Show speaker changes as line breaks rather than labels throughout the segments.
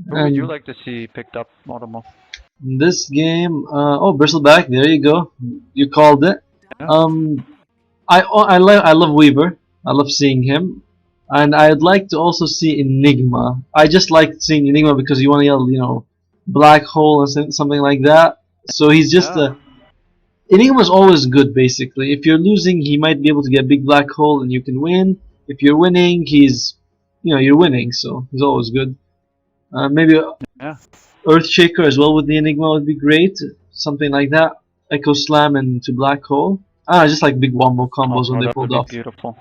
Who would you
And
like to see picked up, Motomo?
in this game, oh, Bristleback, there you go. You called it.
Yeah.
Um, I love Weaver. I love seeing him, and I'd like to also see Enigma. I just like seeing Enigma because you want to yell, black hole or something like that. So he's just
Yeah.
a Enigma's always good basically. If you're losing, he might be able to get a big black hole and you can win. If you're winning, you're winning, so he's always good. Maybe
Yeah.
Earthshaker as well with the Enigma would be great. Something like that. Echo Slam into Black Hole. Just like big wombo combos when
Oh,
they
that would
pulled
be
off.
beautiful.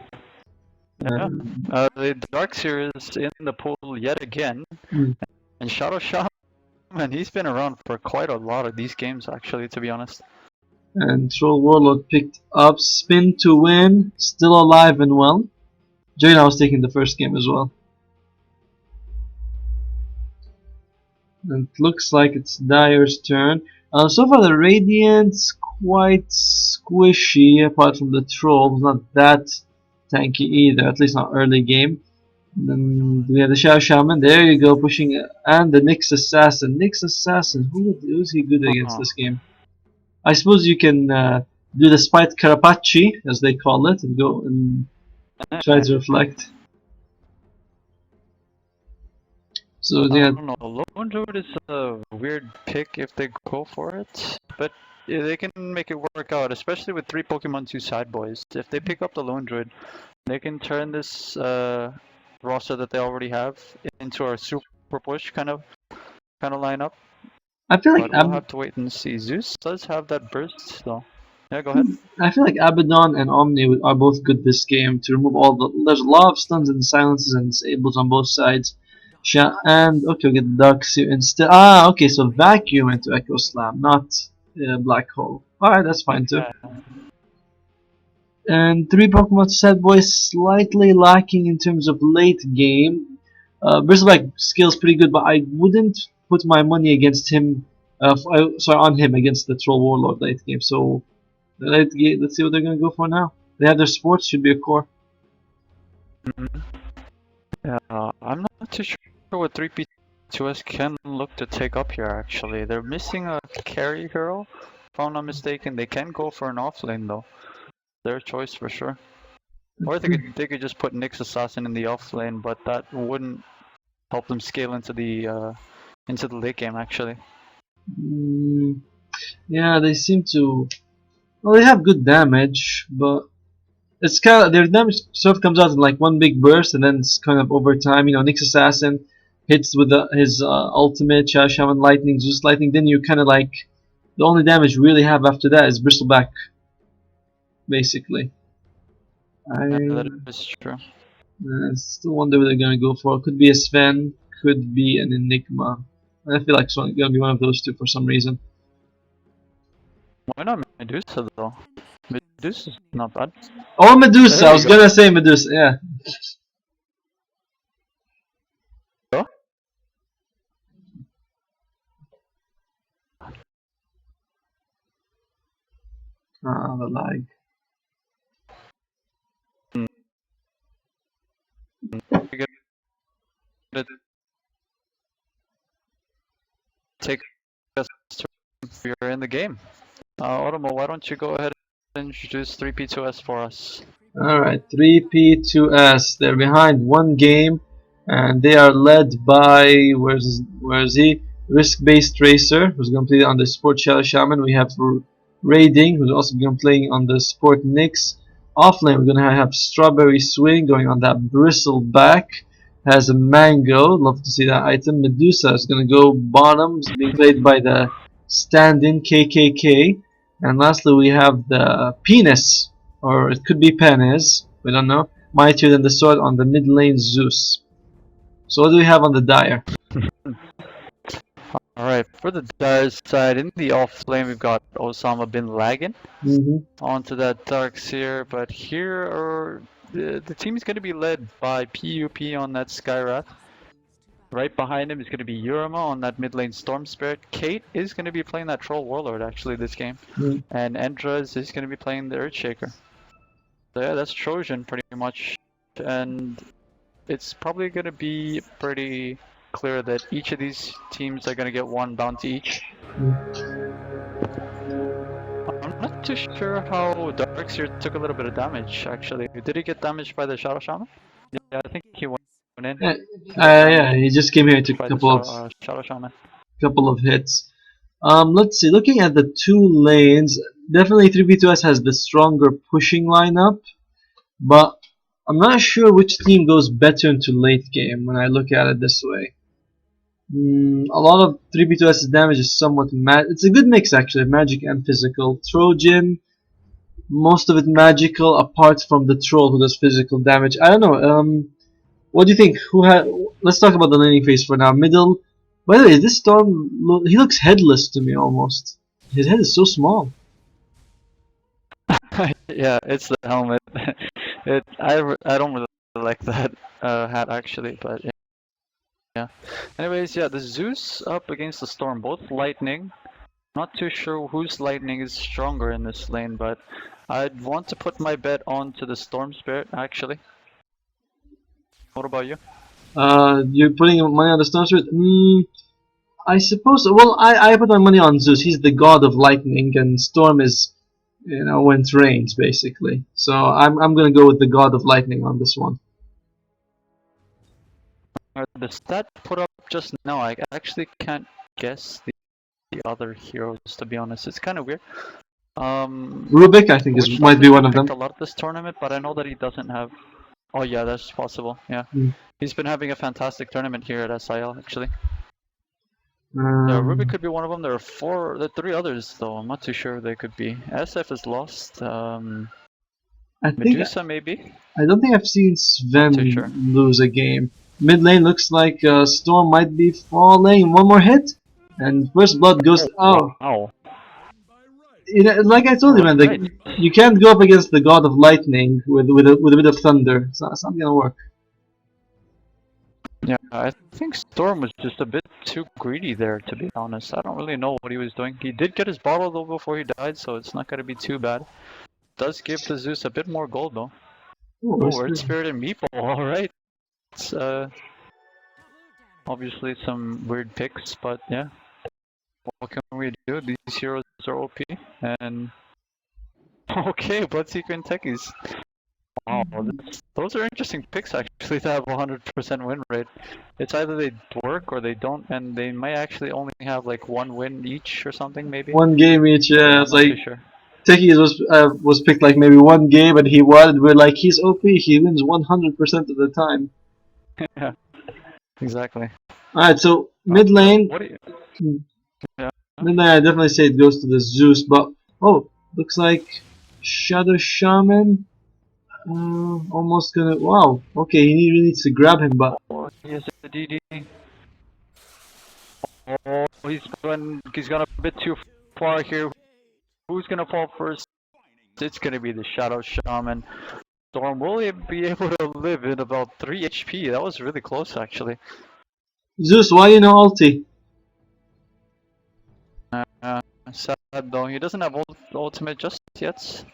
Yeah.
Um,
The Darkseer is in the pool yet again,
mm.
and Shadow Shaman, he's been around for quite a lot of these games, actually, to be honest.
and Troll Warlord picked up Spin to win. Still alive and well. Joyna was taking the first game as well. And it looks like it's Dyer's turn. So far the Radiant's quite squishy apart from the Troll. Not that tanky either, at least not early game. And then we have the Shadow Shaman. There you go, pushing and the Nyx Assassin. Nyx Assassin, who's he good against
Uh-huh.
this game? I suppose you can do the Spite Carapace, as they call it, and go and try to reflect. So
I
yeah,
don't know. Lone Druid is a weird pick if they go for it, but yeah, they can make it work out, especially with 3 Pokemon 2 side boys. If they pick up the Lone Druid, they can turn this roster that they already have into a super push kind of lineup.
I feel like
But we'll have to wait and see. Zeus does have that burst, so yeah, go ahead.
I feel like Abaddon and Omni are both good this game to remove all the. There's a lot of stuns and silences and disables on both sides. And okay, we get the Dark Seer instead. Okay, so Vacuum into Echo Slam, not Black Hole. Alright, that's fine too.
Yeah.
And 3 Pokemon set boys slightly lacking in terms of late game. Bristleback skill's pretty good, but I wouldn't put my money against him. On him against the Troll Warlord late game. So let's see what they're gonna go for now. They have their sports, should be a core.
Mhm. Yeah, I'm not too sure what 3P2S can look to take up here, actually. They're missing a carry hero, if I'm not mistaken. They can go for an offlane, though. Their choice for sure. Or they could just put Nyx Assassin in the offlane, but that wouldn't help them scale into the late game, actually.
Mm, yeah, they seem to. Well, they have good damage, but it's kind of their damage sort of comes out in like one big burst, and then it's kind of over time. Nyx Assassin hits with his ultimate, Shaman Lightning, Zeus Lightning. Then you kind of like the only damage you really have after that is Bristleback, basically.
Yeah, that
I
is true.
still wonder what they're gonna go for. Could be a Sven, could be an Enigma. I feel like it's gonna be one of those two for some reason.
Why not Medusa, though? Medusa's not bad.
Oh, Medusa!
There
I
you
was
go.
gonna say Medusa. Yeah. The lag.
Mm, you gotta take us to if you're in the game. Automo, why don't you go ahead and introduce 3P2S for us?
Alright, 3P2S. They're behind one game, and they are led by where's he? Risk-based Racer, who's gonna play on the Sport Shadow Shaman. We have Raiding, who's also gonna play on the Sport Nyx. Offlane, we're gonna have Strawberry Swing going on that Bristleback. Has a Mango, love to see that item. Medusa is gonna go bottoms, being played by the stand-in KKK. And lastly, we have the Penis, or it could be Penis, we don't know. Mightier than the sword on the mid lane Zeus. So what do we have on the Dire?
Alright, for the Dire side, in the off lane we've got Osama bin Laden
Mm-hmm.
onto that Darkseer, but here are the team is going to be led by PUP on that Skyrath. Right behind him is going to be Yurima on that mid lane Storm Spirit. Kate is going to be playing that Troll Warlord actually this game.
Mm-hmm.
And Endras is going to be playing the Earthshaker. So yeah, that's Trojan pretty much. And it's probably going to be pretty clear that each of these teams are gonna get one bounty each. I'm not too sure how Darkseer took a little bit of damage, actually. Did he get damaged by the Shadow Shaman? Yeah, I think he went in.
Yeah,
He got
yeah, he just came here to
by
a
the Shadow Shaman.
couple of hits. Let's see. Looking at the two lanes, definitely 3v2s has the stronger pushing lineup, but I'm not sure which team goes better into late game when I look at it this way. A lot of 3v2s damage is somewhat it's a good mix actually, magic and physical. Trojan, most of it magical, apart from the troll who does physical damage. I don't know. What do you think? Let's talk about the laning phase for now. Middle. By the way, this Storm, he looks headless to me almost. His head is so small.
Yeah, it's the helmet. I don't really like that hat actually, but yeah. Anyways, yeah, the Zeus up against the Storm, both lightning. Not too sure whose lightning is stronger in this lane, but I'd want to put my bet onto the Storm Spirit actually. What about you?
You're putting money on the Storm Spirit? I suppose. Well, I put my money on Zeus. He's the god of lightning, and Storm is, when it rains, basically. So I'm gonna go with the god of lightning on this one.
The stat put up just now, I actually can't guess the other heroes, to be honest. It's kind of weird.
Rubik, I think, might be one of them.
A lot this tournament, but I know that he doesn't have. Oh yeah, that's possible. Yeah, he's been having a fantastic tournament here at SIL actually. Rubik could be one of them. There are three others though. I'm not too sure they could be. SF is lost.
I think
Medusa maybe.
I don't think I've seen Sven lose a game. Mid lane looks like Storm might be falling. One more hit, and first blood goes. Oh,
wow.
Like I told you, man, you can't go up against the god of lightning with a bit of thunder. It's not gonna work.
Yeah, I think Storm was just a bit too greedy there, to be honest. I don't really know what he was doing. He did get his bottle though before he died, so it's not gonna be too bad. Does give the Zeus a bit more gold though. Oh, Earth Spirit and Meeple, alright. It's obviously some weird picks, but yeah. What can we do? These heroes are OP, and okay, Bloodseeker and Techies. Wow, those are interesting picks actually to have 100% win rate. It's either they work or they don't, and they might actually only have like one win each or something maybe.
One game each, yeah. It's like
sure.
Techies was picked like maybe one game, and he won. We're like, he's OP. He wins 100% of the time.
Yeah, exactly.
Alright, so mid lane.
What do you? Yeah.
Mid lane, I definitely say it goes to the Zeus, but oh, looks like Shadow Shaman. Almost gonna. Wow. Okay, he really needs to grab him, but.
Oh, he has a DD. Oh, he's gone a bit too far here. Who's gonna fall first? It's gonna be the Shadow Shaman. Storm will be able to live in about 3 HP. That was really close, actually.
Zeus, why you no ulti?
Sad though. He doesn't have ultimate just yet.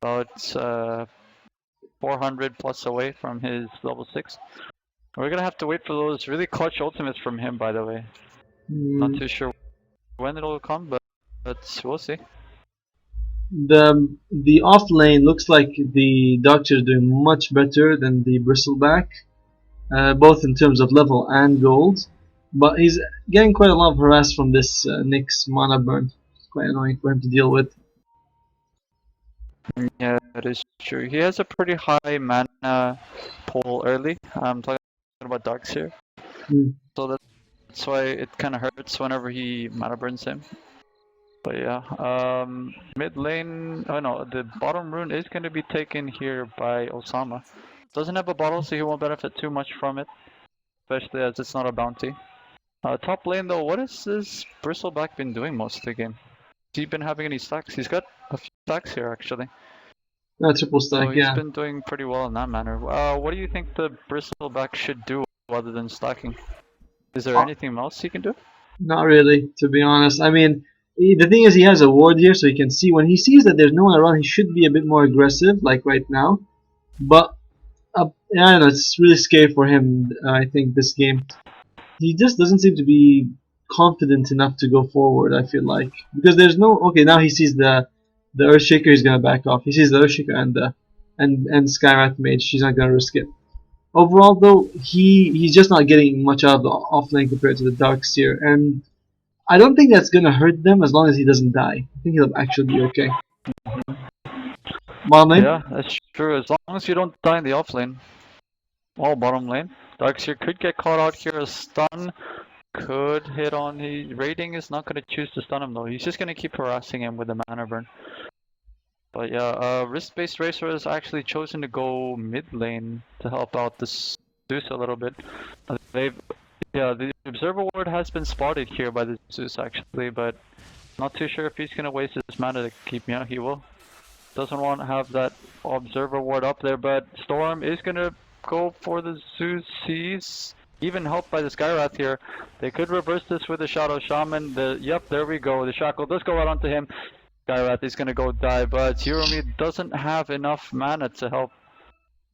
About 400 plus away from his level 6. We're gonna have to wait for those really clutch ultimates from him, by the way. Not too sure when it'll come, but we'll see.
The off lane looks like the Doctor is doing much better than the Bristleback, both in terms of level and gold. But he's getting quite a lot of harass from this Nyx mana burn. It's quite annoying for him to deal with.
Yeah, that is true. He has a pretty high mana pull early. I'm talking about Darkseer. So that's why it kind of hurts whenever he mana burns him. But yeah, mid lane, oh no, the bottom rune is going to be taken here by Osama. Doesn't have a bottle, so he won't benefit too much from it, especially as it's not a bounty. Top lane though, what has this Bristleback been doing most of the game? Has he been having any stacks? He's got a few stacks here actually.
Triple stack,
so he's been doing pretty well in that manner. What do you think the Bristleback should do other than stacking? Is there anything else he can do?
Not really, to be honest. I mean, the thing is, he has a ward here, so he can see. When he sees that there's no one around, he should be a bit more aggressive, like right now. But I don't know, it's really scary for him, I think, this game. he just doesn't seem to be confident enough to go forward. I feel like because there's no okay now he sees the Earthshaker, he's gonna back off. He sees the Earthshaker and the and Skywrath Mage. She's not gonna risk it. Overall, though, he's just not getting much out of the offlane compared to the Darkseer, and I don't think that's gonna hurt them as long as he doesn't die. I think he'll actually be okay. Bottom lane?
Yeah, that's true. As long as you don't die in the off lane. All bottom lane. Darkseer could get caught out here. A stun could hit on. Raiding is not going to choose to stun him though. He's just going to keep harassing him with the mana burn. But yeah, Risk-Based Racer has actually chosen to go mid lane to help out this Zeus a little bit. The Observer Ward has been spotted here by the Zeus actually, but not too sure if he's going to waste his mana to keep me out. He will. Doesn't want to have that Observer Ward up there, but Storm is going to go for the Zeus. He's even helped by the Skywrath here. They could reverse this with the Shadow Shaman. Yep, there we go. The Shackle does go out onto him. Skywrath is gonna go die, but Hiromi doesn't have enough mana to help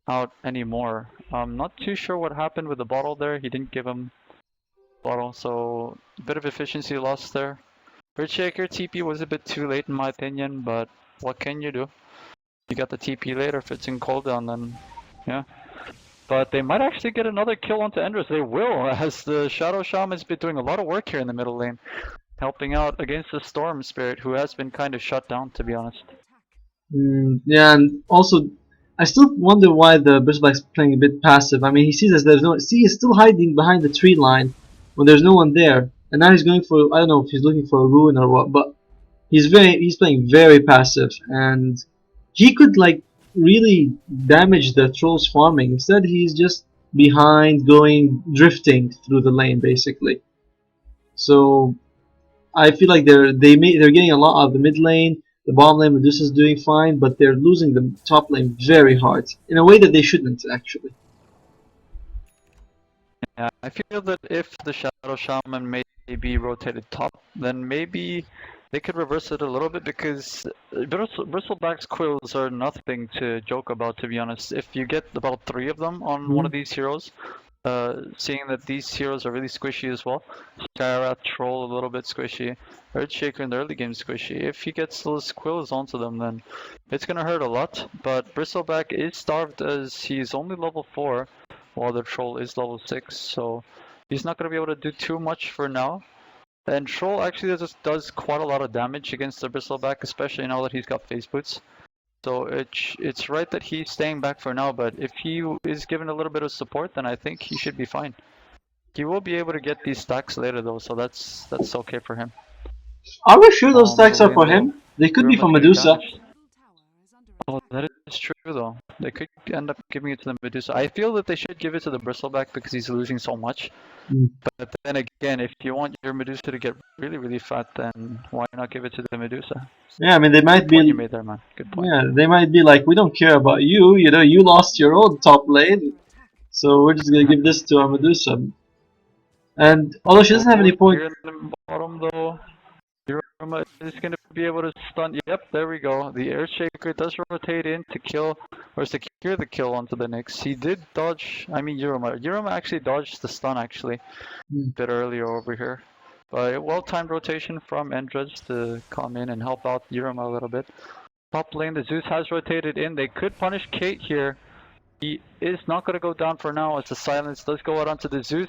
out anymore. I'm not too sure what happened with the bottle there. He didn't give him bottle, so a bit of efficiency lost there. Earthshaker TP was a bit too late in my opinion, but what can you do? You got the TP later if it's in cooldown, then yeah. But they might actually get another kill onto Endress. They will, as the Shadow Shaman's been doing a lot of work here in the middle lane. Helping out against the Storm Spirit, who has been kind of shut down, to be honest.
Yeah, and also, I still wonder why the Bristleback's playing a bit passive. I mean, he sees as there's no. See, he's still hiding behind the tree line when there's no one there, and now he's going for. I don't know if he's looking for a ruin or what, but he's playing very passive, and he could like really damage the Troll's farming. Instead, he's just behind, drifting through the lane, basically. So I feel like they're getting a lot out of the mid lane. The bottom lane Medusa's doing fine, but they're losing the top lane very hard in a way that they shouldn't actually.
Yeah, I feel that if the Shadow Shaman may be rotated top, then maybe they could reverse it a little bit because Bristleback's quills are nothing to joke about, to be honest. If you get about 3 of them on one of these heroes, seeing that these heroes are really squishy as well. Skywrath Troll a little bit squishy. Earthshaker in the early game squishy. If he gets those quills onto them, then it's gonna hurt a lot. But Bristleback is starved as he's only level 4, while the Troll is level 6, so he's not gonna be able to do too much for now. And Troll actually does quite a lot of damage against the Bristleback, especially now that he's got Phase Boots. So it's right that he's staying back for now, but if he is given a little bit of support, then I think he should be fine. He will be able to get these stacks later though, so that's okay for him.
Are we sure those stacks are for him? They could be for Medusa.
Oh, that is true though. They could end up giving it to the Medusa. I feel that they should give it to the Bristleback because he's losing so much. But then again, if you want your Medusa to get really, really fat, then why not give it to the Medusa?
Yeah, I mean they might be.
You made there, man. Good point.
Yeah, they might be like, we don't care about you. You know, you lost your own top lane, so we're just gonna give this to our Medusa. And although she doesn't have any point.
Here in the bottom though, Yuruma is gonna be able to stun. Yep, there we go. The Earthshaker does rotate in to kill or secure the kill onto the Nyx. He did dodge. I mean, Yuruma actually dodged the stun actually a bit earlier over here. But a well-timed rotation from Endress to come in and help out Yuruma a little bit. Top lane, the Zeus has rotated in. They could punish Kate here. He is not going to go down for now as the silence does go out onto the Zeus.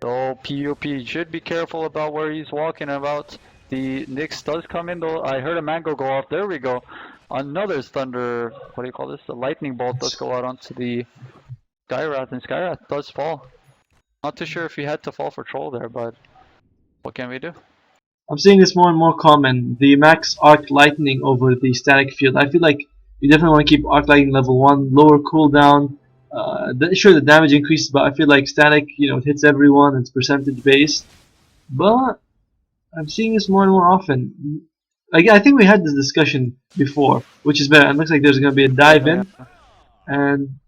So PUP should be careful about where he's walking about. The Nyx does come in though. I heard a mango go off. There we go. Another thunder, what do you call this? The lightning bolt does go out onto the Skywrath, and Skywrath does fall. Not too sure if he had to fall for Troll there, but what can we do?
I'm seeing this more and more common. The max arc lightning over the static field. I feel like you definitely want to keep arc lightning level 1, lower cooldown. Sure, the damage increases, but I feel like static, it hits everyone. It's percentage based. But I'm seeing this more and more often. I think we had this discussion before, which is better. It looks like there's going to be a dive in, and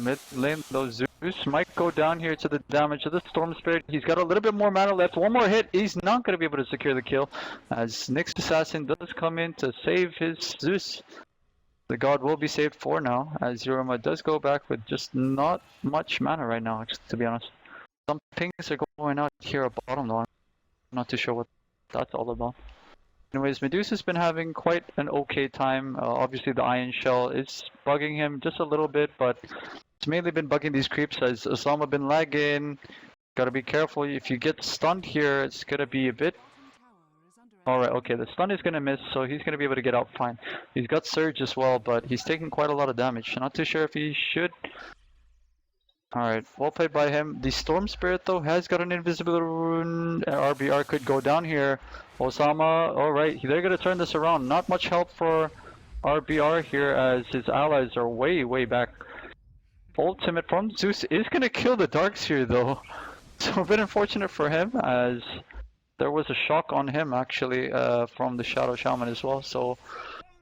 mid lane, those Zeus might go down here to the damage of the Storm Spirit. He's got a little bit more mana left. One more hit, he's not going to be able to secure the kill, as Nyx Assassin does come in to save his Zeus. The god will be saved for now, as Yuruma does go back with just not much mana right now, to be honest. some pings are going out here at bottom though. I'm not too sure what that's all about. Anyways, Medusa's been having quite an okay time. Obviously, the Iron Shell is bugging him just a little bit, but it's mainly been bugging these creeps as Osama been lagging. Gotta be careful. If you get stunned here, it's gonna be a bit. Alright, okay, the stun is gonna miss, so he's gonna be able to get out fine. He's got Surge as well, but he's taking quite a lot of damage. Not too sure if he should. Alright, well played by him. The Storm Spirit though has got an invisibility rune. RBR could go down here. Osama, alright, they're gonna turn this around. Not much help for RBR here as his allies are way back. Ultimate from Zeus is gonna kill the Darks here though. So a bit unfortunate for him as there was a shock on him actually from the Shadow Shaman as well. So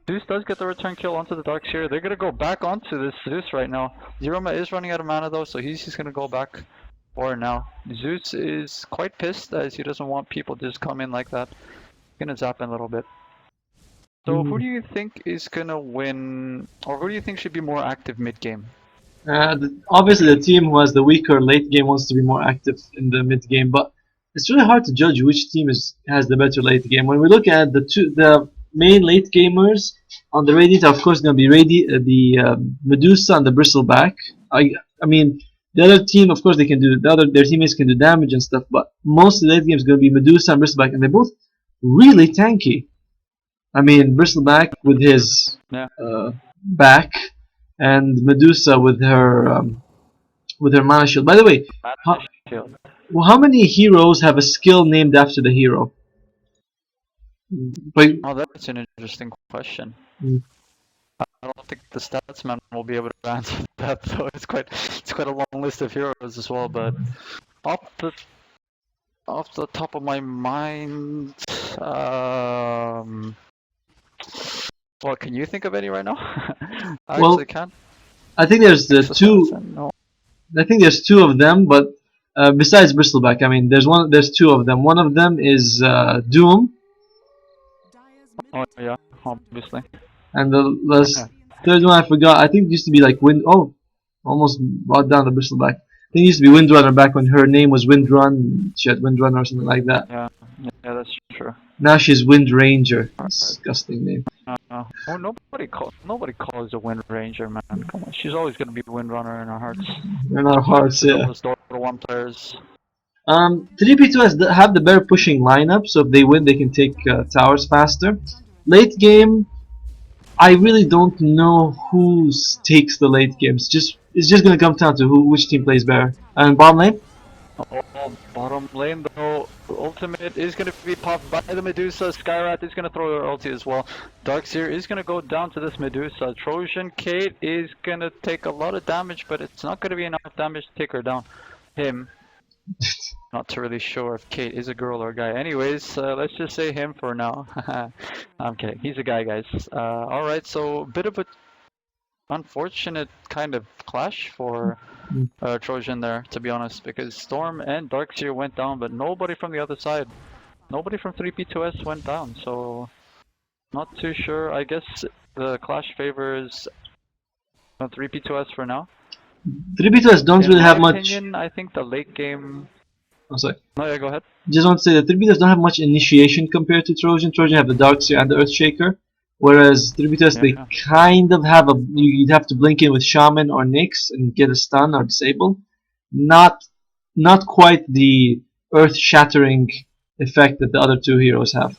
Zeus does get the return kill onto the Darks here. They're gonna go back onto this Zeus right now. Zeroma is running out of mana though, so he's just gonna go back for now. Zeus is quite pissed as he doesn't want people to just come in like that. He's gonna zap in a little bit. So who do you think is gonna win, or who do you think should be more active mid game?
Obviously, the team who has the weaker late game wants to be more active in the mid game, but it's really hard to judge which team has the better late game. When we look at the main late gamers on the Radiant, of course, going to be Medusa and the Bristleback. I mean, the other team, of course, they can do their teammates can do damage and stuff, but most of the late game is going to be Medusa and Bristleback, and they're both really tanky. I mean, Bristleback with his back, and Medusa with her mana shield. By the way, how many heroes have a skill named after the hero?
Oh, that's an interesting question. I don't think the statsman will be able to answer that, though. It's quite a long list of heroes as well. But off the top of my mind, well, can you think of any right now? I actually can't.
I think there's two. No. I think there's two of them, but besides Bristleback, I mean, there's two of them. One of them is Doom.
Oh yeah, obviously.
And the third one I forgot. I think it used to be like almost brought down the Bristleback. I think it used to be Windrunner back when her name was Windrun. She had Windrunner or something like that.
Yeah, that's true.
Now she's Wind Ranger. Disgusting name.
Oh, nobody calls a Wind Ranger, man. Come on, she's always gonna be Windrunner in our hearts.
In our hearts, yeah.
Those Dota 1 players.
3P2 have the better pushing lineup, so if they win, they can take towers faster. Late game, I really don't know who takes the late games. It's just gonna come down to which team plays better. And bottom lane.
Oh, bottom lane though, ultimate is going to be popped by the Medusa. Skywrath is going to throw her ulti as well. Darkseer is going to go down to this Medusa. Trojan Kate is going to take a lot of damage, but it's not going to be enough damage to take her down. Him. Not too really sure if Kate is a girl or a guy. Anyways, let's just say him for now. I'm kidding. He's a guy, guys. Alright, so a bit of a unfortunate kind of clash for Trojan there, to be honest, because Storm and Darkseer went down, but nobody from the other side, nobody from 3P2S went down, so not too sure. I guess the clash favors 3P2S for now.
3P2S don't really have much.
Opinion, I think the late game.
Oh, sorry.
No, yeah, go ahead.
Just want to say that 3P2S don't have much initiation compared to Trojan. Trojan have the Darkseer and the Earthshaker. Whereas 3P2S, they kind of have you'd have to blink in with Shaman or Nyx and get a stun or disable. Not quite the earth-shattering effect that the other two heroes have.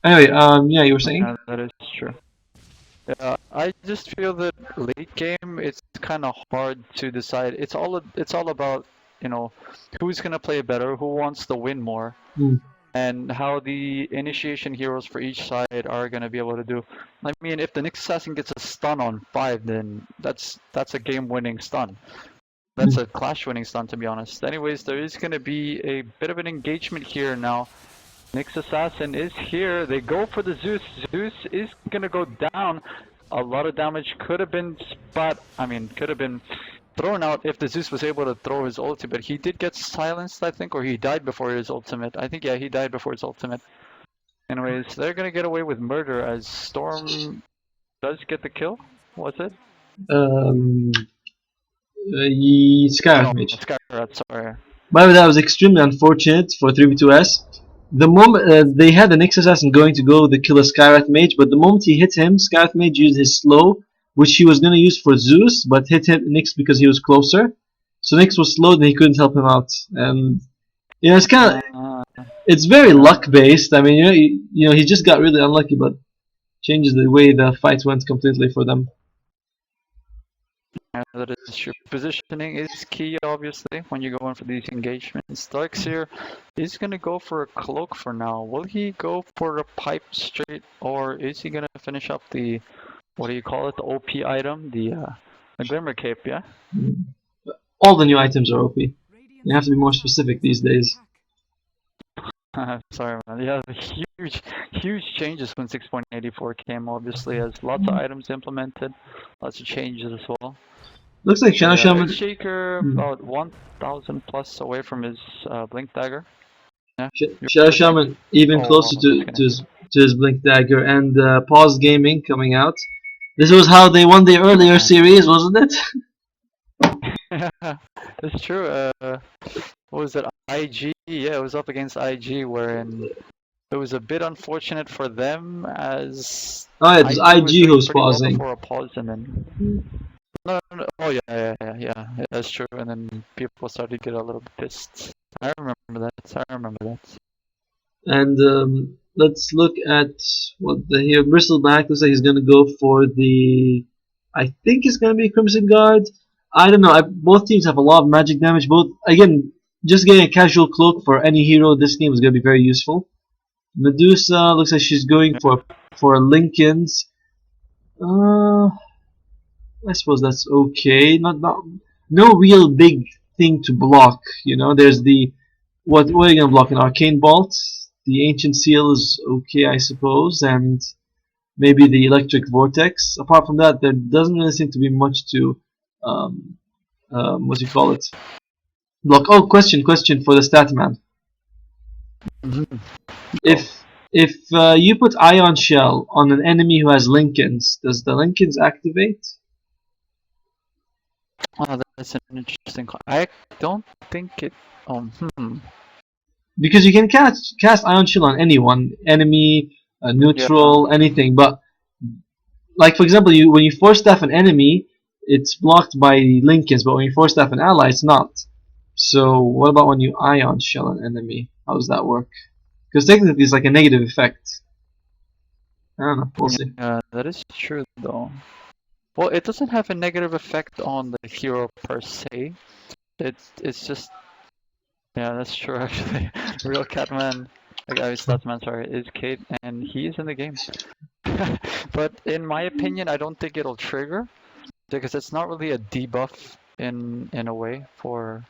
Anyway, yeah, you were saying?
Yeah, that is true. Yeah, I just feel that late game, it's kind of hard to decide. It's all about, you know, who's gonna play better, who wants to win more. And how the initiation heroes for each side are going to be able to do. I mean, if the Nyx Assassin gets a stun on 5, then that's a game-winning stun. That's a clash-winning stun, to be honest. Anyways, there is going to be a bit of an engagement here now. Nyx Assassin is here. They go for the Zeus. Zeus is going to go down. A lot of damage could have been thrown out if the Zeus was able to throw his ulti, but he did get silenced, I think, or he died before his ultimate. I think, yeah, he died before his ultimate. Anyways, they're gonna get away with murder as Storm does get the kill. Was it?
Skyrath.
Skyrath, sorry.
By the way, that was extremely unfortunate for 3v2s. The moment they had the Nyx assassin going to go to kill a Skyrat mage, but the moment he hit him, Skyrat mage used his slow, which he was going to use for Zeus, but hit him Nyx because he was closer. So Nyx was slowed and he couldn't help him out. And you know, it's very luck based. I mean, he just got really unlucky, but changes the way the fight went completely for them.
Yeah, that is true. Positioning is key, obviously, when you go in for these engagements. Darkseer is going to go for a cloak for now. Will he go for a pipe straight, or is he going to finish up the, what do you call it, the OP item, the Glimmer Cape, yeah?
All the new items are OP. You have to be more specific these days.
Sorry, man. Yeah, huge changes when 6.84 came, obviously, as lots of items implemented, lots of changes as well.
Looks like Shadow Shaman.
Shaker about 1,000 plus away from his Blink Dagger. Yeah.
Shadow Shaman even closer to his Blink Dagger, and Pause Gaming coming out. This was how they won the earlier series, wasn't it?
It's true. What was it? IG? Yeah, it was up against IG, wherein it was a bit unfortunate for them as.
Oh yeah, it was IG who was pausing.
Well before a pause, and then. No. Oh yeah. That's true. And then people started to get a little bit pissed. I remember that.
And let's look at what here. Bristleback looks like he's gonna go for the. I think it's gonna be Crimson Guard. I don't know. Both teams have a lot of magic damage. Both again, just getting a casual cloak for any hero this game is gonna be very useful. Medusa looks like she's going for Lincoln's. I suppose that's okay. No real big thing to block. You know, there's the what are you gonna block? An Arcane Bolt. The Ancient Seal is okay, I suppose, and maybe the Electric Vortex. Apart from that, there doesn't really seem to be much to what do you call it? Block. Oh, question for the Statman. If you put Ion Shell on an enemy who has Lincolns, does the Lincolns activate?
Oh, that's an interesting. I don't think it.
Because you can cast Ion Shell on anyone, enemy, neutral, anything. But like for example, when you force staff an enemy, it's blocked by Lincolns. But when you force staff an ally, it's not. So what about when you Ion Shell an enemy? How does that work? Because technically it's like a negative effect. I don't know, we'll see.
Yeah, that is true though. Well, it doesn't have a negative effect on the hero per se. It's just, yeah, that's true actually. Real Catman, Statman, sorry, is Kate, and he is in the game. But in my opinion, I don't think it'll trigger because it's not really a debuff in a way for.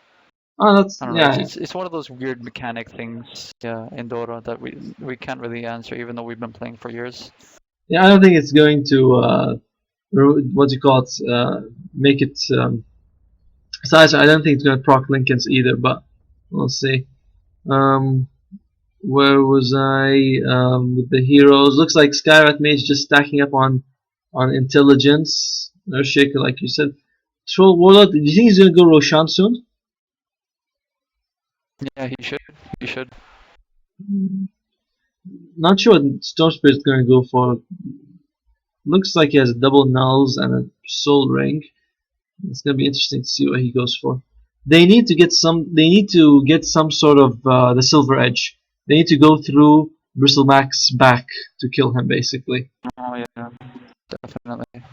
Oh, that's
I don't know, it's one of those weird mechanic things, in Dota that we can't really answer, even though we've been playing for years.
Yeah, I don't think it's going to what do you call it? Make it. Besides, I don't think it's going to proc Lincolns either, but we'll see. Where was I with the heroes? Looks like Skyrat Mage just stacking up on intelligence. Earthshaker, like you said. Troll Warlord. Do you think he's going to go Roshan soon?
Yeah, he should.
Not sure what Storm Spirit's going to go for. Looks like he has double nulls and a soul ring. It's going to be interesting to see what he goes for. They need to get some. They need to get some sort of the Silver Edge. They need to go through Bristleback's back to kill him, basically.
Oh yeah, definitely.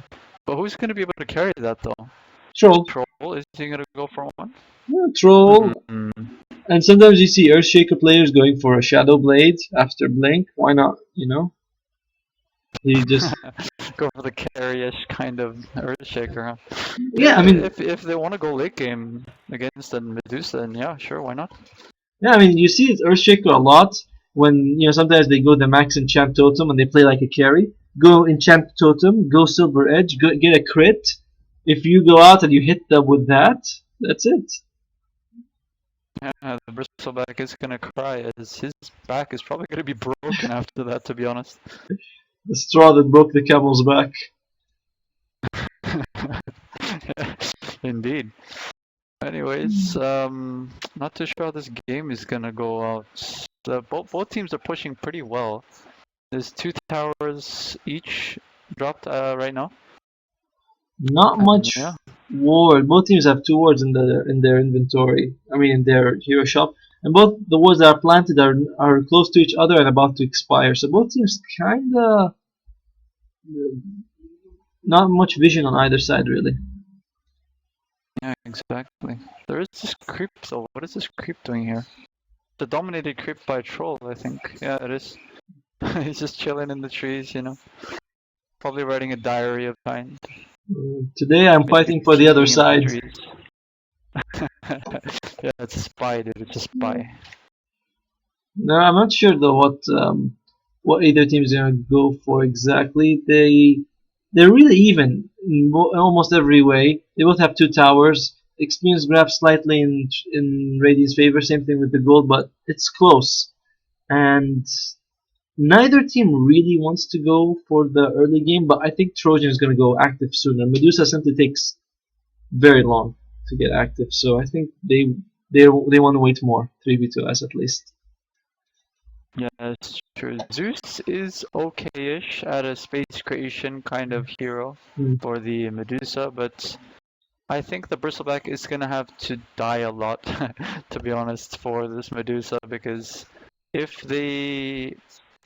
But who's going to be able to carry that though?
Troll.
Is he going to go for one?
Yeah, Troll. And sometimes you see Earthshaker players going for a Shadow Blade after Blink. Why not? You know. He just
go for the carry-ish kind of Earthshaker, huh?
Yeah, I mean,
if they want to go late game against the Medusa, then yeah, sure, why not?
Yeah, I mean, you see Earthshaker a lot when sometimes they go the max enchant totem and they play like a carry. Go enchant totem, go Silver Edge, get a crit. If you go out and you hit them with that, that's it.
Yeah, the Bristleback is gonna cry. His back is probably gonna be broken after that, to be honest.
The straw that broke the camel's back.
Indeed. Anyways, not too sure how this game is gonna go out. Both teams are pushing pretty well. There's 2 towers each dropped right now.
Not
And
much
yeah,
ward. Both teams have 2 wards in their inventory. I mean, in their hero shop, and both the wards that are planted are close to each other and about to expire. So both teams kinda not much vision on either side, really.
yeah, exactly. There is this creep though. What is this creep doing here? The dominated creep by a troll, I think. Yeah, it is. He's just chilling in the trees, you know. Probably writing a diary of kind.
Today I'm fighting for the other
Peeking in
side.
the trees. Yeah, it's a spy, dude. It's a spy.
No, I'm not sure though what either team is gonna go for exactly. They're really even in almost every way. They both have 2 towers. Experience graph slightly in Radiant's favor. Same thing with the gold, but it's close. And neither team really wants to go for the early game, but I think Trojan is gonna go active sooner. Medusa simply takes very long to get active, so I think they want to wait more. 3v2s at least.
Yeah, it's true. Zeus is okay-ish at a space creation kind of hero
Mm.
for the Medusa, but I think the Bristleback is gonna have to die a lot, to be honest, for this Medusa, because if they,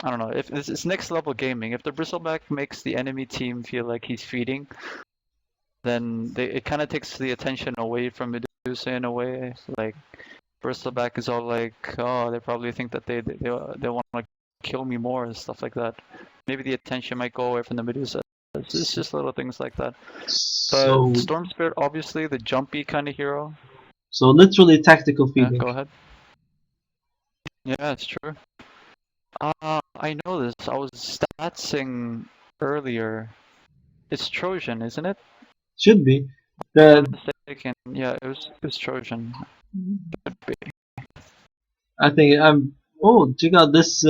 I don't know, if this is next level gaming, if the Bristleback makes the enemy team feel like he's feeding, then it kind of takes the attention away from Medusa in a way. Like Bristleback is all like, oh, they probably think that they want to kill me more and stuff like that. Maybe the attention might go away from the Medusa. It's just little things like that. But
So
Storm Spirit, obviously the jumpy kind of hero.
so literally tactical
Yeah,
feeding.
go ahead. Yeah, it's true. I know this. I was statsing earlier. It's Trojan, isn't it?
Should be.
If I'm
The
not mistaken. Yeah, it was Trojan. Could be.
I think I'm. Oh, check out this.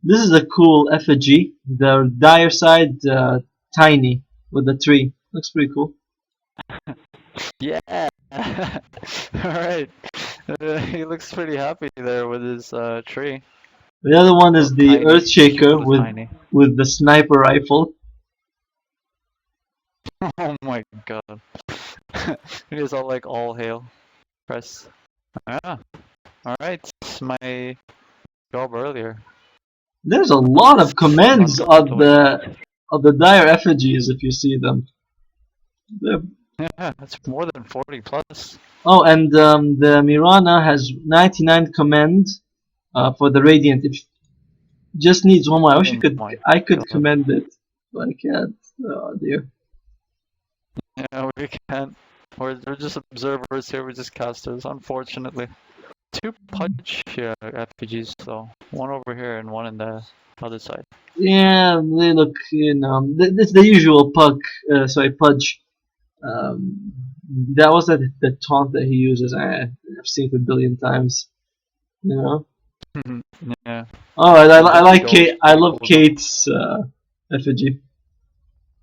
This is a cool effigy. The dire side, tiny with the tree. Looks pretty cool.
Yeah. All right. He looks pretty happy there with his tree.
The other one is the
Tiny.
Earthshaker
Super
with
tiny.
the sniper rifle.
Oh my god. It is all like all hail. Press. Ah. Alright. It's my job earlier.
There's a lot of commands
Not going to win.
of the dire effigies if you see them. They're-
Yeah, that's more than 40 plus.
Oh, and the Mirana has 99 command for the Radiant. If just needs one more. I wish
Oh my
I could
god.
commend it, but I can't. Oh dear.
Yeah, we can't. We're just observers here, we're just casters, unfortunately. 2 punch RPGs though. One over here and one in the other side.
Yeah, they look. It's the usual Pudge. Um, that was the taunt that he uses. I've seen it a billion times. You know.
Yeah.
Oh, I like
Wendigo is
Kate. I
pretty
love
cool though.
Kate's effigy,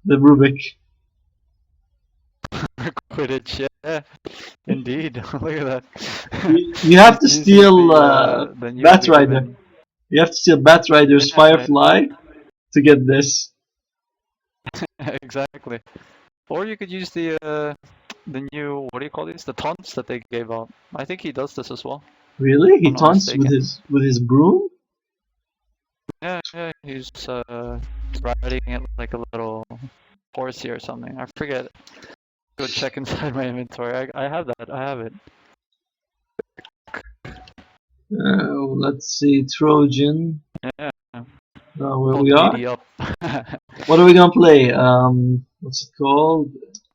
the Rubik.
Quidditch, yeah. Indeed. Look at that.
You have to
He's using
steal
the newly
Bat Rider.
given.
You have to steal Bat Rider's
Yeah,
Firefly to get this.
exactly. Or you could use the new, what do you call these? The taunts that they gave out. I think he does this as well,
Really?
if
He
I'm not
taunts
mistaken.
with his broom?
Yeah, he's riding it like a little horsey or something. I forget. Go check inside my inventory. I have that. I have it.
Let's see, Trojan.
Yeah.
Where
Called
we are?
BD up.
What are we gonna play? What's it called?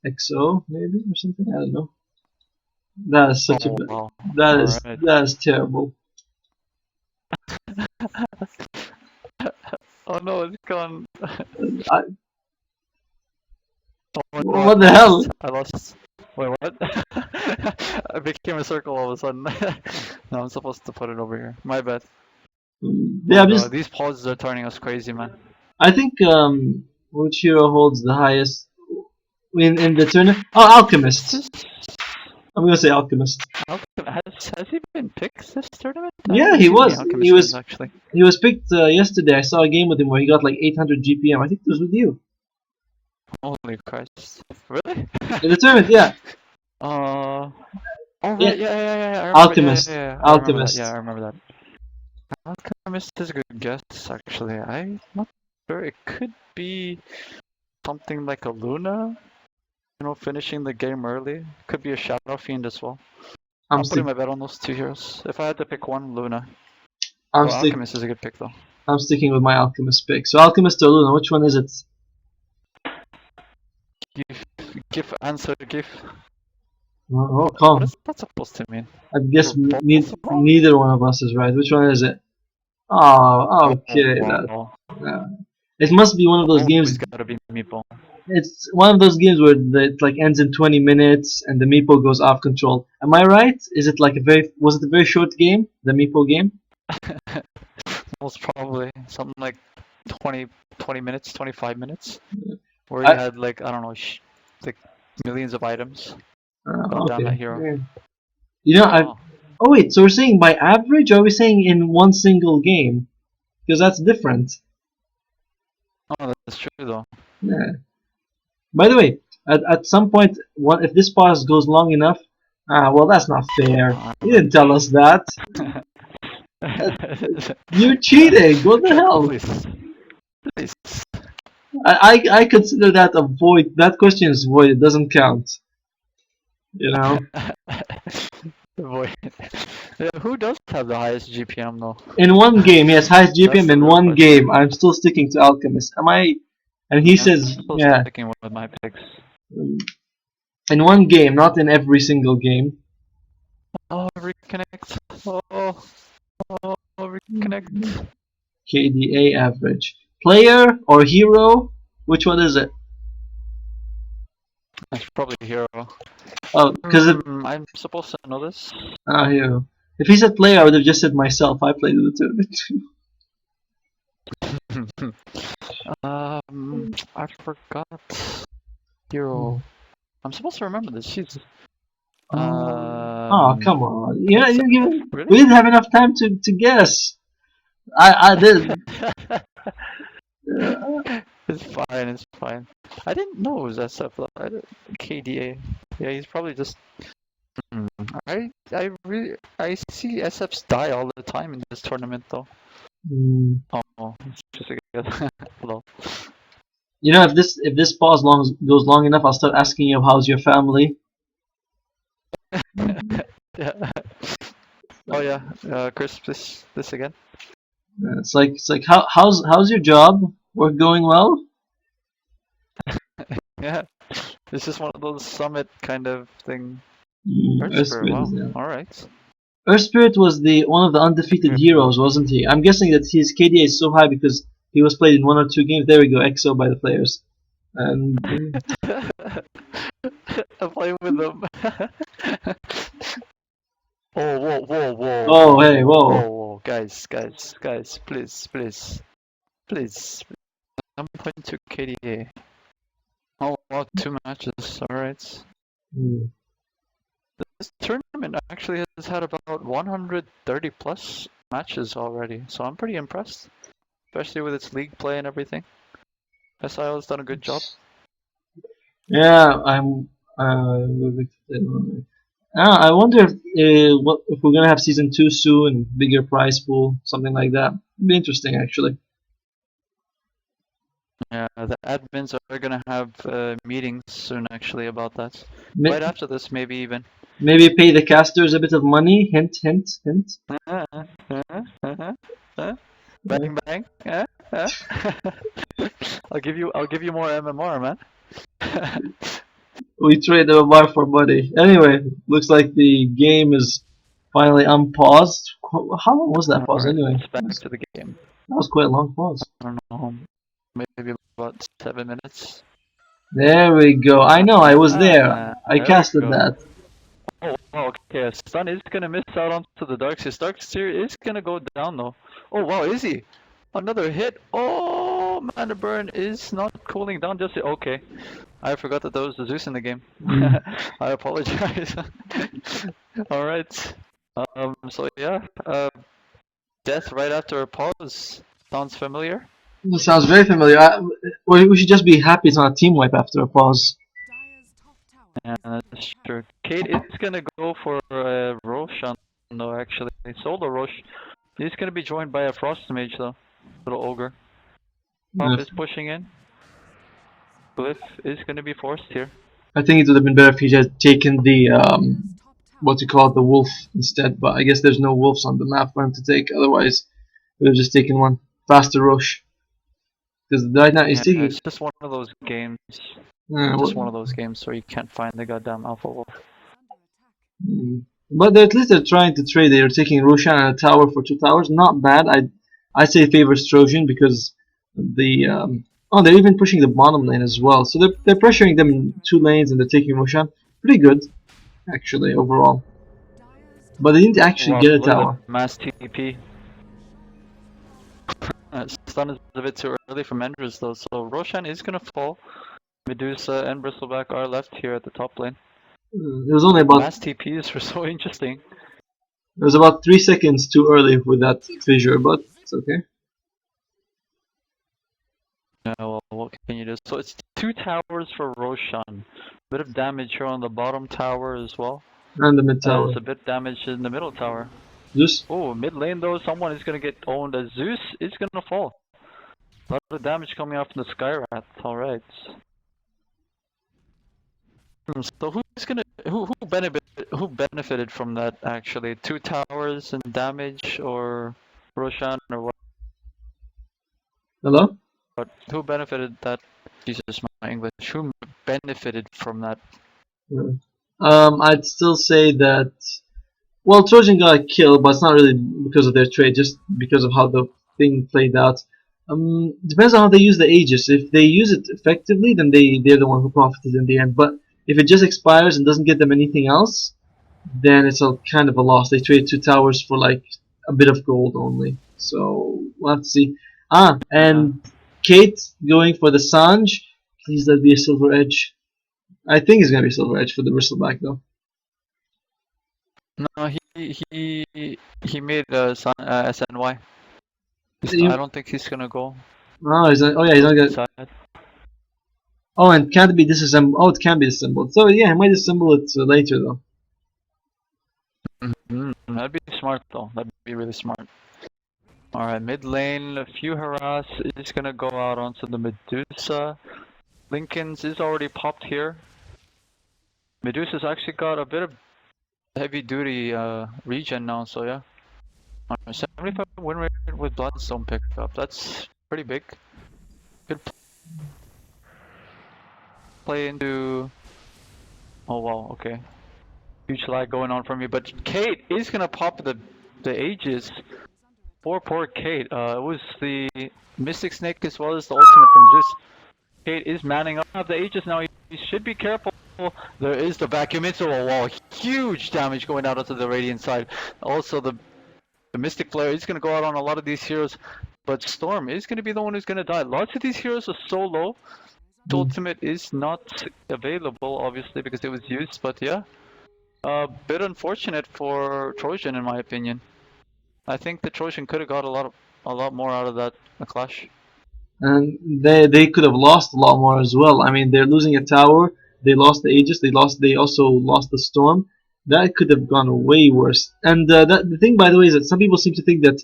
XO maybe or something? I don't know. That is such a
Oh
bad.
wow. Alright.
That is terrible.
Oh no, it's gone.
I,
Oh no,
what the hell?
I lost. Wait, what? I became a circle all of a sudden. No, I'm supposed to put it over here. My bad.
Yeah,
Oh
just
god, these pauses are turning us crazy, man.
I think which hero holds the highest in the tournament? Oh, Alchemist. I'm gonna say Alchemist.
Has he been picked this tournament? I
Yeah,
haven't
he
seen any
was.
Alchemist
He
games,
was.
actually.
He was picked yesterday. I saw a game with him where he got like 800 GPM. I think it was with you
Holy Christ. Really?
in the tournament. Yeah,
Oh
yeah.
right, yeah, I remember,
Alchemist.
I remember that, yeah, I
Alchemist.
remember that. Alchemist is a good guess, actually. I'm not sure, it could be something like a Luna, finishing the game early. Could be a Shadow Fiend as well.
I'm
I'm putting
stick.
my bet on those two heroes. If I had to pick one, Luna.
I'm
Well,
stick.
Alchemist is a good pick, though.
I'm sticking with my Alchemist pick. So Alchemist or Luna, which one is it?
Answer, give.
Oh,
What
come.
is that supposed to mean?
I guess
We're both wrong?
neither one of us is right. Which one is it? Oh,
Oh,
okay.
wow.
It must be one of those games.
Always gotta be Meeple.
It's one of those games where it like ends in 20 minutes and the meeple goes off control. Am I right? Is it like was it a very short game? The meeple game?
Most probably something like 20 minutes, 25 minutes, where you
I,
had like, I don't know, like millions of items going down
okay.
that hero.
Yeah. You know,
Oh,
oh wait, so we're saying by average, or are we saying in one single game? Because that's different.
oh, that's true though.
Yeah. By the way, at some point, if this pause goes long enough, well, that's not fair. You didn't tell us that. You're cheating. What the hell?
Please.
I consider that a void. That question is void. It doesn't count. You know.
Boy. Yeah, who does have the highest GPM though?
In one game, yes, highest
That's
GPM
the
in
real
one
question.
game. I'm still sticking to Alchemist. Am I? And he
I'm
says,
still
yeah,
sticking with my picks.
in one game, not in every single game.
Oh, reconnect. Reconnect.
KDA average. Player or hero? Which one is it?
That's probably hero.
Oh, because
I'm supposed to know this.
hero. If he said player, I would have just said myself. I played in the tournament too.
I forgot. Hero. I'm supposed to remember this. Jeez.
Oh, come on.
Really?
We didn't have enough time to guess. I did.
It's fine. It's fine. I didn't know it was SF. KDA. Yeah, he's probably just. I see SFs die all the time in this tournament though. Oh, it's just a good. Hello.
You know, if this pause goes long enough, I'll start asking you how's your family.
Yeah. Oh yeah. Chris, this again.
It's like how's your job? Work going well?
Yeah. It's just one of those summit kind of thing.
Earth
Spirit,
Spirit
wow.
is there.
Alright.
Earth Spirit was one of the undefeated heroes, wasn't he? I'm guessing that his KDA is so high because he was played in 1 or 2 games. There we go, EXO by the players. And
I'm playing with them. Oh, whoa.
oh, hey, whoa.
Whoa. Guys, please. I'm putting to KDA. Oh, wow, 2 matches, alright. This tournament actually has had about 130 plus matches already, so I'm pretty impressed. Especially with its league play and everything. SIL has done a good job.
Yeah, I wonder if we're gonna have season 2 soon, bigger prize pool, something like that. It'd be interesting, actually.
Yeah, the admins are gonna have meetings soon actually about that.
Ma-
Right after this, maybe even.
Maybe pay the casters a bit of money. Hint, hint, hint.
Bang bang. I'll give you more MMR, man.
We trade them a bar for money. Anyway, looks like the game is finally unpaused. How long was that pause
Alright,
anyway?
let's back to the game.
That was quite a long pause.
I don't know, maybe about 7 minutes.
There we go. I know, I was there. I
There we
casted
go.
that.
Oh, okay. Stun is gonna miss out onto the Darkseer. Darkseer is gonna go down though. Oh wow, is he? Another hit. Oh Oh, Mana Burn is not cooling down just yet. Okay. I forgot that there was a Zeus in the game.
Mm.
I apologize. Alright. So yeah, death right after a pause. Sounds familiar?
That sounds very familiar. We should just be happy it's not a team wipe after a pause.
Yeah, that's true. Kate is gonna go for Roshan though, actually. Solo Rosh. He's gonna be joined by a Frost Mage though. Little Ogre. Pop is pushing in. Glyph is gonna be forced here.
I think it would have been better if he had taken the what you call it, the wolf instead. But I guess there's no wolves on the map for him to take. Otherwise, he would have just taken one faster rush. Because right now he's
Yeah,
taking.
it's just one of those games.
What,
Just one of those games where you can't find the goddamn Alpha Wolf.
but at least they're trying to trade. They're taking Roshan and a tower for 2 towers. Not bad. I say favors Trojan because the oh, they're even pushing the bottom lane as well. So they're pressuring them in 2 lanes and they're taking Roshan. Pretty good, actually, overall. But they didn't actually
Wow,
get a
look at
tower.
the mass TP. Stun is a bit too early for Mendris though, so Roshan is gonna fall. Medusa and Bristleback are left here at the top lane.
It was only about
Mass TPs were so interesting.
3 seconds too early with that fissure, but it's okay.
Yeah, well, what can you do? So it's 2 towers for Roshan. Bit of damage here on the bottom tower as well.
And the mid tower.
There's a bit damage in the middle tower.
Just
Oh, mid lane though, someone is gonna get owned. Zeus is gonna fall. A lot of damage coming out from the Skyrat. Alright. So who benefited from that actually? 2 towers and damage, or Roshan, or what?
hello.
Who benefited that? Jesus, my English. Who benefited from that?
Yeah. I'd still say that. Well, Trojan got a kill, but it's not really because of their trade, just because of how the thing played out. Depends on how they use the Aegis. If they use it effectively, then they're the one who profited in the end. But if it just expires and doesn't get them anything else, then it's a kind of a loss. They trade 2 towers for like a bit of gold only. So we'll have to see. And Kate going for the Sanj. Please let be a silver edge. I think it's gonna be silver edge for the bristleback though.
No, he made SNY. I don't think he's gonna go
Oh, oh yeah, he's not gonna.
inside.
Oh, and can't be disassembled. Oh, it can be disassembled. So yeah, he might assemble it later though.
That'd be smart though. That'd be really smart. Alright, mid lane, a few harass is gonna go out onto the Medusa. Lincoln's is already popped here. Medusa's actually got a bit of heavy duty regen now, so yeah. 75 win rate with Bloodstone pickup. That's pretty big. Good play into. Oh wow, okay. Huge lag going on for me, but Kate is gonna pop the Aegis. Poor Kate. It was the Mystic Snake as well as the ultimate from Zeus. Kate is manning up the Aegis now. He should be careful. There is the vacuum into a wall. Huge damage going out onto the Radiant side. Also the Mystic Flare is going to go out on a lot of these heroes, but Storm is going to be the one who's going to die. Lots of these heroes are so low. The ultimate is not available, obviously, because it was used, but yeah. A bit unfortunate for Trojan, in my opinion. I think the Trojan could have got a lot more out of that clash.
And they could have lost a lot more as well. I mean, they're losing a tower. They lost the Aegis. They also lost the Storm. That could have gone way worse. And the thing, by the way, is that some people seem to think that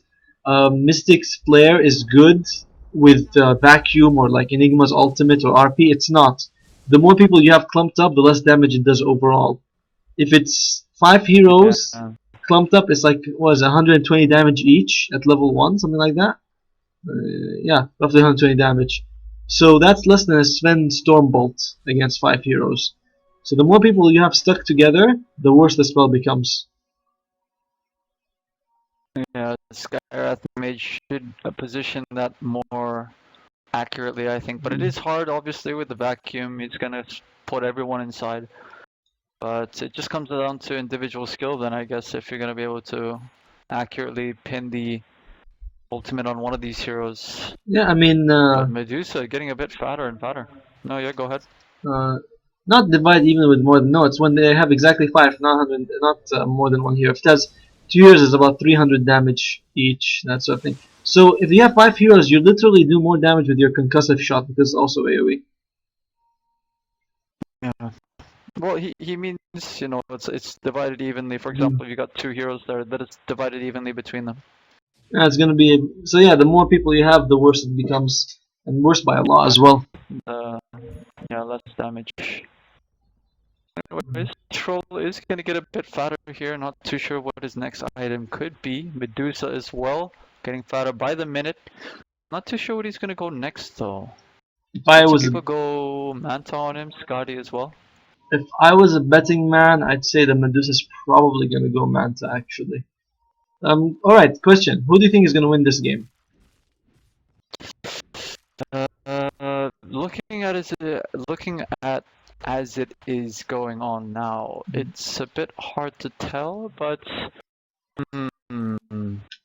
Mystic's Flare is good with Vacuum or like Enigma's ultimate or RP. It's not. The more people you have clumped up, the less damage it does overall. If it's 5 heroes clumped up, it's like, what is it, 120 damage each at level 1, something like that? Yeah, roughly 120 damage. So that's less than a Sven Stormbolt against 5 heroes. So the more people you have stuck together, the worse the spell becomes.
Yeah, Skyrath Mage should position that more accurately, I think. But it is hard, obviously, with the vacuum. It's gonna put everyone inside. But it just comes down to individual skill then, I guess, if you're gonna be able to accurately pin the ultimate on one of these heroes.
Yeah, I mean,
But Medusa getting a bit fatter and fatter. No, yeah, go ahead.
not divide even with more than, no, it's when they have exactly 5, not 100, not more than one hero. If it has 2 heroes, it's about 300 damage each, that sort of thing. So if you have 5 heroes, you literally do more damage with your concussive shot because it's also AoE.
Yeah. Well, he means, you know, it's divided evenly. For example, if you got 2 heroes there, that it's divided evenly between them.
Yeah, it's gonna be, so yeah, the more people you have, the worse it becomes, and worse by a lot as well.
Yeah, less damage. Anyways, Troll is gonna get a bit fatter here. Not too sure what his next item could be. Medusa as well, getting fatter by the minute. Not too sure what he's gonna go next though.
If I
Some
was
people go Manta on him, Scotty as well.
if I was a betting man, I'd say the Medusa's probably gonna go Manta actually. Alright, question. Who do you think is gonna win this game?
Looking at as it is going on now, it's a bit hard to tell, but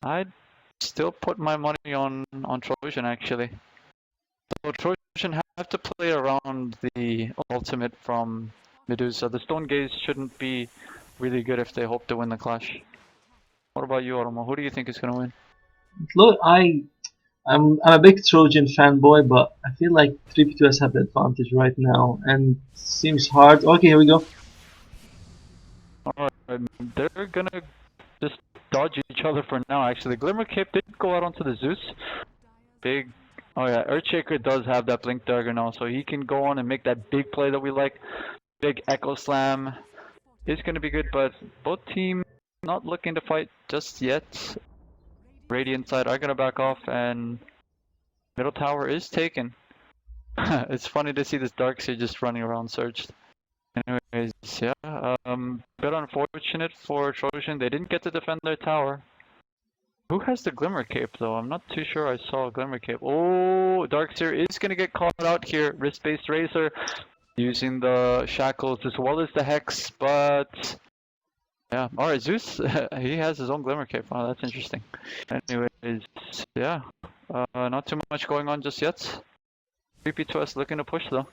I'd still put my money on Trojan actually. So Trojan have to play around the ultimate from Medusa. The Stone Gaze shouldn't be really good if they hope to win the clash. What about you, Oromo? Who do you think is gonna win?
Look, I'm a big Trojan fanboy, but I feel like 3P2S have the advantage right now, and seems hard. Okay, here we go.
Alright, they're gonna just dodge each other for now actually. Glimmer Cape did go out onto the Zeus. Big, oh yeah, Earthshaker does have that Blink Dagger now, so he can go on and make that big play that we like. Big Echo Slam is gonna be good, but both teams not looking to fight just yet. Radiant side are gonna back off, and middle tower is taken. It's funny to see this Darkseid just running around searched. Anyways, yeah, bit unfortunate for Trojan. They didn't get to defend their tower. Who has the Glimmer Cape though? I'm not too sure I saw a Glimmer Cape. Oh, Darkseer is gonna get caught out here. Wrist-based Razor using the shackles as well as the Hex, but yeah, alright, Zeus, he has his own Glimmer Cape. Oh, that's interesting. Anyways, yeah, not too much going on just yet. 3P2S looking to push though.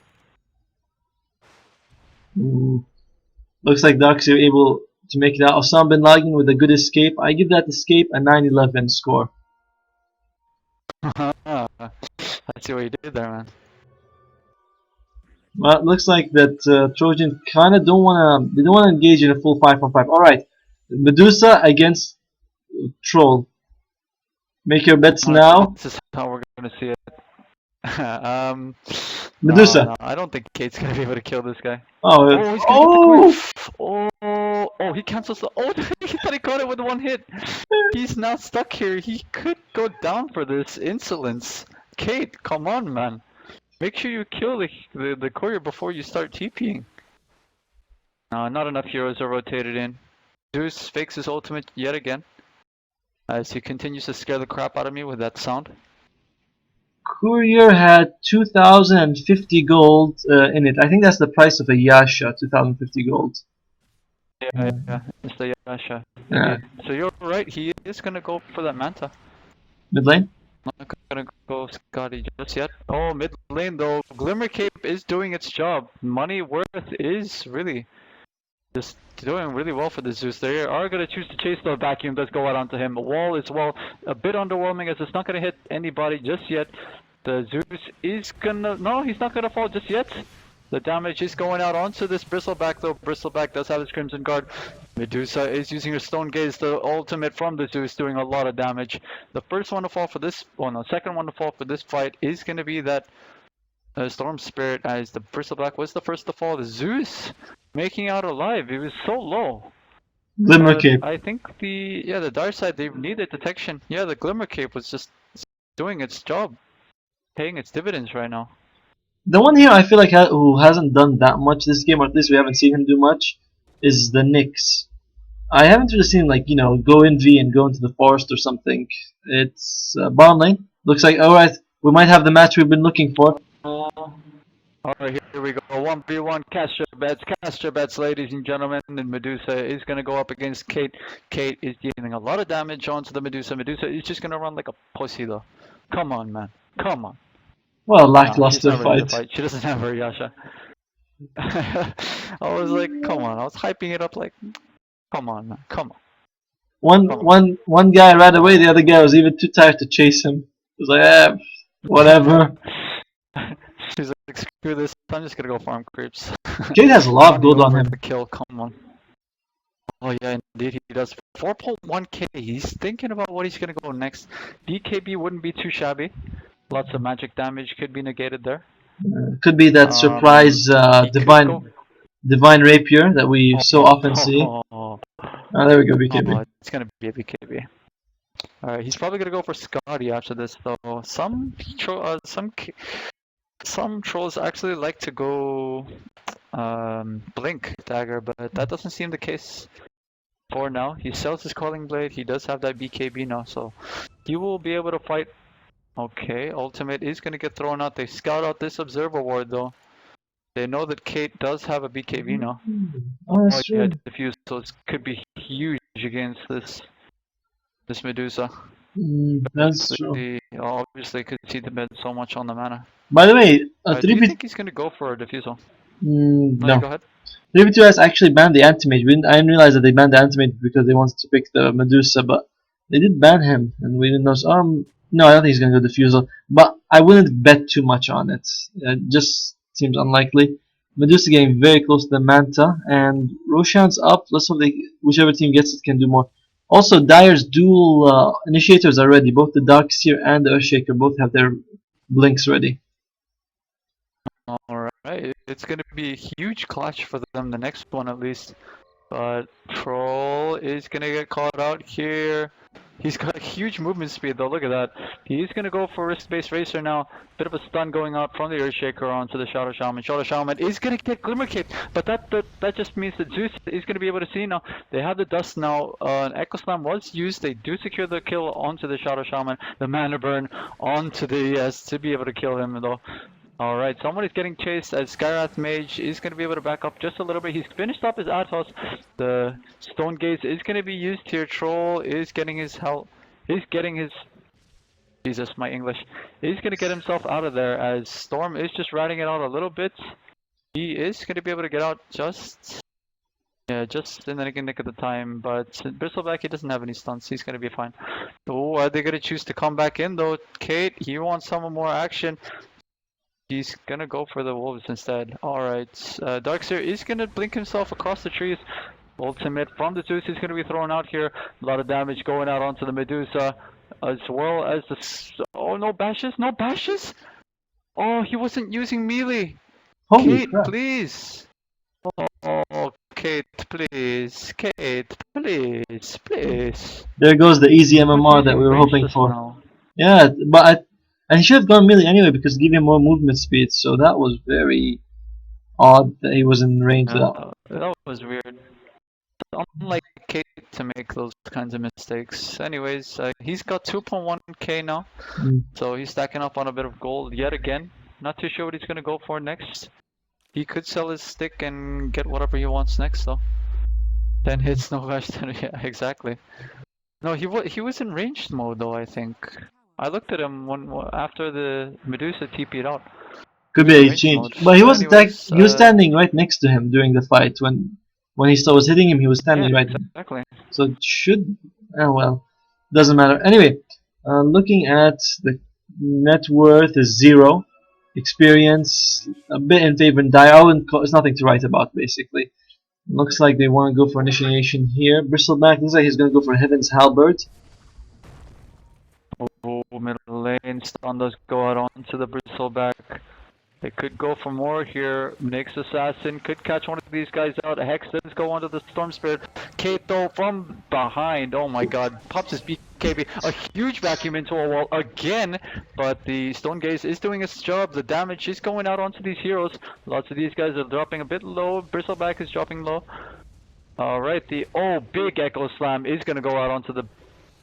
Looks like Ducks are able to make it out. Osama bin Laden with a good escape. I give that escape a 9-11 score.
I see what you did there, man.
Well, it looks like that Trojan kind of don't wanna engage in a full 5-on-5. All right, Medusa against Troll. Make your bets now.
This is how we're gonna see it.
Medusa.
No, I don't think Kate's gonna be able to kill this guy.
Oh,
He's gonna get the coin. Oh, he cancels the. Oh, he thought he caught it with one hit. He's now stuck here. He could go down for this insolence. Kate, come on, man. Make sure you kill the courier before you start TPing. No, not enough heroes are rotated in. Zeus fakes his ultimate yet again, as he continues to scare the crap out of me with that sound.
Courier had 2,050 gold in it. I think that's the price of a Yasha, 2,050 gold.
Yeah, it's the Yasha.
Yeah.
So you're right, he is gonna go for that Manta.
Mid lane?
Not gonna go Scotty just yet. Oh, mid lane though, Glimmer Cape is doing its job. Money worth is really just doing really well for the Zeus. They are gonna choose to chase the vacuum. Does go out onto him. The wall as well, a bit underwhelming as it's not gonna hit anybody just yet. The Zeus is gonna, no, he's not gonna fall just yet. The damage is going out onto this Bristleback though. Bristleback does have his Crimson Guard. Medusa is using her Stone Gaze, the ultimate from the Zeus, doing a lot of damage. The first one to fall for this, oh no, second one to fall for this fight is going to be that Storm Spirit, as the Bristleback was the first to fall. The Zeus making out alive. He was so low.
Glimmer Cape.
I think the dark side, they needed detection. Yeah, the Glimmer Cape was just doing its job, paying its dividends right now.
The one here I feel like who hasn't done that much this game, or at least we haven't seen him do much, is the Nyx. I haven't really seen him, like, you know, go in V and go into the forest or something. It's bottom lane. Looks like, alright, we might have the match we've been looking for.
Alright, here we go. 1v1, cast your bets, ladies and gentlemen. And Medusa is going to go up against Kate. Kate is dealing a lot of damage onto the Medusa. Medusa is just going to run like a pussy, though. Come on, man. Come on.
Well,
No, she's
lackluster
not ready to
fight.
fight. She doesn't have her Yasha. I was like, come on. I was hyping it up like, come on, man. Come on.
One guy ran away, the other guy was even too tired to chase him. He was like, whatever.
She's like, screw this. I'm just going to go farm creeps.
Kate has a lot of gold on
Over
him.
the kill. Come on. Oh yeah, indeed he does. 4.1k. He's thinking about what he's gonna go next. BKB wouldn't be too shabby. Lots of magic damage could be negated there.
Could be that surprise
He could go-
divine rapier that we so often see.
Oh,
There we go, BKB.
it's gonna be a BKB. Alright, he's probably gonna go for Scotty after this though. Some trolls actually like to go blink dagger, but that doesn't seem the case for now. He sells his calling blade. He does have that BKB now, so he will be able to fight. Okay, ultimate is gonna get thrown out. They scout out this observer ward though. They know that Kate does have a BKB now.
Oh, that's true.
Yeah, diffuse, so it could be huge against this Medusa.
That's true.
Obviously, because he depends so much on the mana.
By the way,
Do you think he's gonna go for a diffusal?
no.
Go ahead.
3v2s actually banned the anti-mage. I didn't realize that they banned the anti-mage because they wanted to pick the Medusa, but they did ban him, and we didn't know. So, no, I don't think he's gonna go diffusal, but I wouldn't bet too much on it. It just seems unlikely. Medusa getting very close to the Manta, and Roshan's up. Let's hope whichever team gets it can do more. Also, Dyer's dual initiators are ready. Both the Darkseer and the Earthshaker both have their blinks ready.
Alright, it's gonna be a huge clutch for them, the next one at least. But Troll is gonna get caught out here. He's got huge movement speed though, look at that. He's gonna go for risk-based racer now. Bit of a stun going out from the Earthshaker onto the Shadow Shaman. Shadow Shaman is gonna get Glimmer Cape, but that just means that Zeus is gonna be able to see now. They have the dust now. An Echo Slam was used. They do secure the kill onto the Shadow Shaman. The Mana Burn onto the ES to be able to kill him though. Alright, someone is getting chased as Skyrath Mage is going to be able to back up just a little bit. He's finished up his Athos. The Stone Gaze is going to be used here. Troll is getting his help. He's getting his... Jesus, my English. He's going to get himself out of there as Storm is just riding it out a little bit. He is going to be able to get out just... Yeah, just in the nick of the time, but Bristleback, he doesn't have any stunts. He's going to be fine. Oh, are they going to choose to come back in though? Kate, he wants some more action. He's gonna go for the wolves instead. Alright, Darkseer is gonna blink himself across the trees. Ultimate from the Zeus is gonna be thrown out here. A lot of damage going out onto the Medusa. As well as the... Oh, no bashes? No bashes? Oh, he wasn't using melee.
Holy
Kate,
crap.
please. Oh, Kate, please. Kate, please. Please.
There goes the easy MMR that we were hoping for.
Now.
Yeah, and he should have gone melee anyway because it gave him more movement speed, so that was very odd that he was in range of that.
That was weird. Unlike Kate to make those kinds of mistakes. Anyways, he's got 2.1k now, so he's stacking up on a bit of gold yet again. Not too sure what he's gonna go for next. He could sell his stick and get whatever he wants next though. 10 hits, no bash. Yeah, exactly. No, he was in ranged mode though, I think. I looked at him after the Medusa TP'd out.
Could be a change, but he was he was standing right next to him during the fight when he was hitting him. He was standing right.
Exactly.
So it should. Oh well, doesn't matter. Anyway, looking at the net worth is 0. Experience a bit in favor of Dyer. It's nothing to write about basically. Looks like they want to go for initiation here. Bristleback looks like he's going to go for Heaven's Halberd.
Oh, middle lane, stun does go out onto the Bristleback. They could go for more here. Nyx Assassin could catch one of these guys out. Hex does go onto the Storm Spirit. Kate though from behind, oh my god, pops his BKB. A huge vacuum into a wall again, but the Stone Gaze is doing its job. The damage is going out onto these heroes. Lots of these guys are dropping a bit low. Bristleback is dropping low. Alright, big Echo Slam is going to go out onto the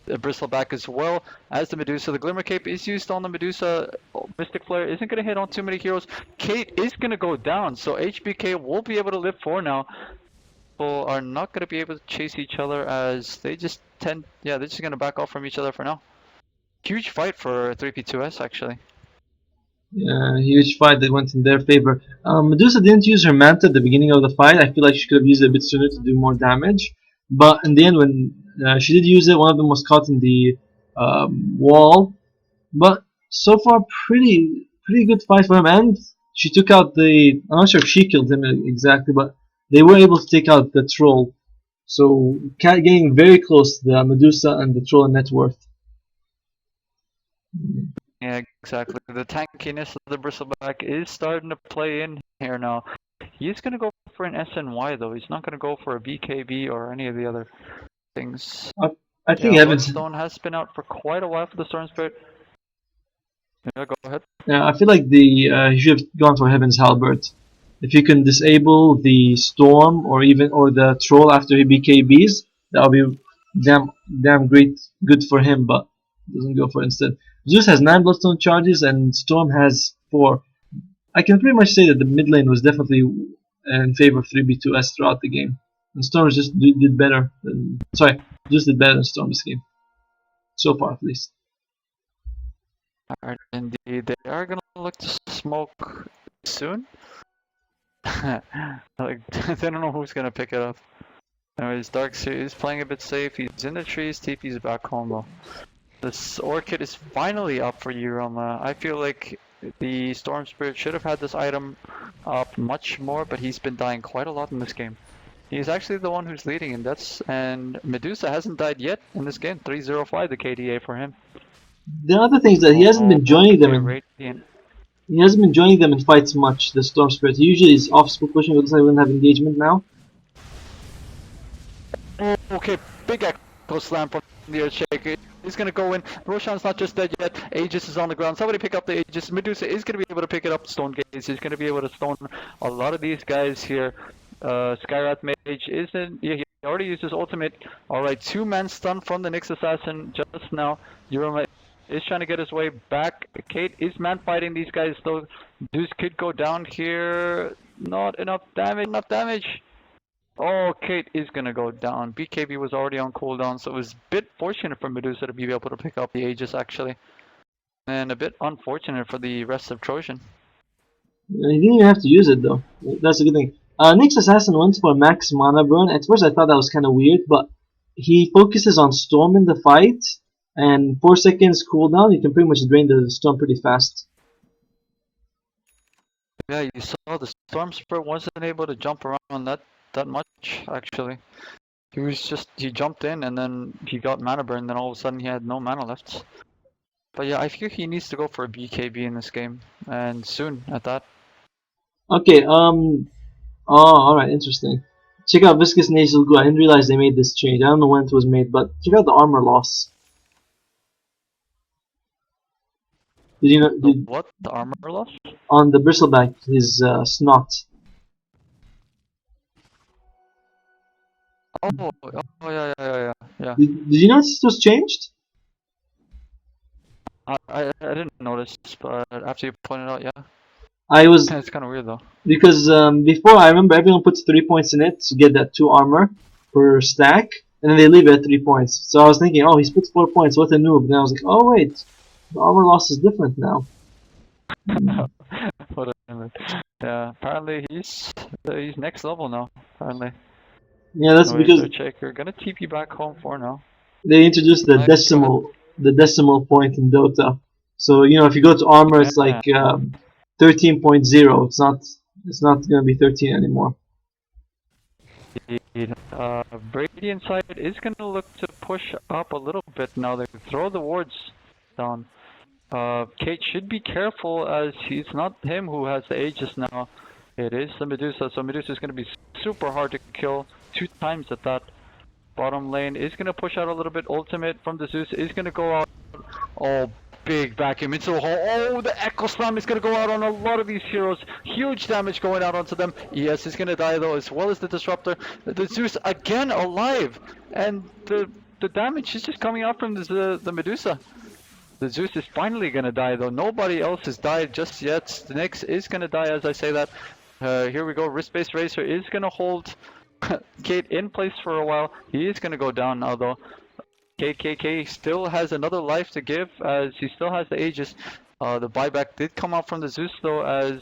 Bristleback as well as the Medusa. The Glimmer Cape is used on the Medusa. Mystic Flare isn't going to hit on too many heroes. Kate is going to go down, so HBK will be able to live 4 now. People are not going to be able to chase each other as they just they're just going to back off from each other for now. Huge fight for 3P2S actually.
Yeah, huge fight that went in their favor. Medusa didn't use her manta at the beginning of the fight. I feel like she could have used it a bit sooner to do more damage. But in the end, when she did use it, one of them was caught in the wall. But so far, pretty good fight for him. And she took out the. I'm not sure if she killed him exactly, but they were able to take out the troll. So getting very close to the Medusa and the troll in net worth.
Yeah, exactly. The tankiness of the Bristleback is starting to play in here now. He's going to go for an SNY though. He's not going to go for a BKB or any of the other things.
I think
Bloodstone has been out for quite a while for the Storm Spirit. Yeah, go ahead.
Yeah, I feel like he should have gone for Heaven's Halberd. If you can disable the Storm or the Troll after he BKBs, that would be damn good for him, but doesn't go for it instead. Zeus has 9 Bloodstone charges and Storm has 4. I can pretty much say that the mid lane was definitely in favor of 3B2S throughout the game. And Storm just did better than Zeus did better than Storm this game. So far at least.
Alright, indeed. They are gonna look to smoke soon. Like, they don't know who's gonna pick it up. Anyways, Darkseer is playing a bit safe. He's in the trees. TP's back home though. This Orchid is finally up for you, Roma. I feel like the Storm Spirit should have had this item up much more, but he's been dying quite a lot in this game. He's actually the one who's leading in deaths, and Medusa hasn't died yet in this game. 305 the KDA for him.
The other thing is that he hasn't been joining them in fights much, the Storm Spirit. He usually is off split pushing, looks like he doesn't have engagement now.
Okay, big echo slam from the Earthshaker. He's gonna go in. Roshan's not just dead yet. Aegis is on the ground. Somebody pick up the Aegis. Medusa is gonna be able to pick it up. Stone Gaze. He's gonna be able to stone a lot of these guys here. Skyrath Mage isn't. Yeah, he already used his ultimate. Alright, 2-man stun from the Nyx Assassin just now. Yurima is trying to get his way back. Kate is man fighting these guys though. Zeus could go down here. Not enough damage. Oh, Kate is gonna go down. BKB was already on cooldown, so it was a bit fortunate for Medusa to be able to pick up the Aegis actually. And a bit unfortunate for the rest of Trojan.
He didn't even have to use it though. That's a good thing. Nyx Assassin went for max mana burn. At first I thought that was kind of weird, but he focuses on Storm in the fight, and 4 seconds cooldown, you can pretty much drain the Storm pretty fast.
Yeah, you saw the Storm Spirit wasn't able to jump around that much actually. He jumped in and then he got mana burn, then all of a sudden he had no mana left. But yeah, I feel he needs to go for a BKB in this game, and soon at that.
Okay, alright, interesting. Check out Viscous Nasal Goo. I didn't realize they made this change. I don't know when it was made, but check out the armor loss. Did you know?
What? The armor loss?
On the Bristleback, his snot.
Oh yeah.
Did you notice it was changed?
I didn't notice, but after you pointed out, yeah. It's kind of weird though.
Because before, I remember everyone puts 3 points in it to get that 2 armor per stack, and then they leave it at 3 points. So I was thinking, oh, he's put 4 points, what a noob. And I was like, oh wait, the armor loss is different now.
What a noob. Yeah, apparently he's next level now. Apparently.
Yeah, that's because
You're gonna TP back home for now.
They introduced the decimal point in Dota. So you know, if you go to armor, it's like 13.0. It's not gonna be 13 anymore.
Radiant side is gonna look to push up a little bit now. They throw the wards down. Kate should be careful as it's not him who has the Aegis now. It is the Medusa, so Medusa is going to be super hard to kill 2 times at that. Bottom lane is going to push out a little bit. Ultimate from the Zeus is going to go out. Oh, big vacuum into the hole. Oh, the Echo Slam is going to go out on a lot of these heroes. Huge damage going out onto them. ES is going to die though, as well as the Disruptor. The Zeus again alive. And the the damage is just coming out from the Medusa. The Zeus is finally gonna die though. Nobody else has died just yet. The next is gonna die as I say that. Here we go. Wrist-based racer is gonna hold Kate in place for a while. He is gonna go down now though. KKK still has another life to give as he still has the Aegis. The buyback did come out from the Zeus though as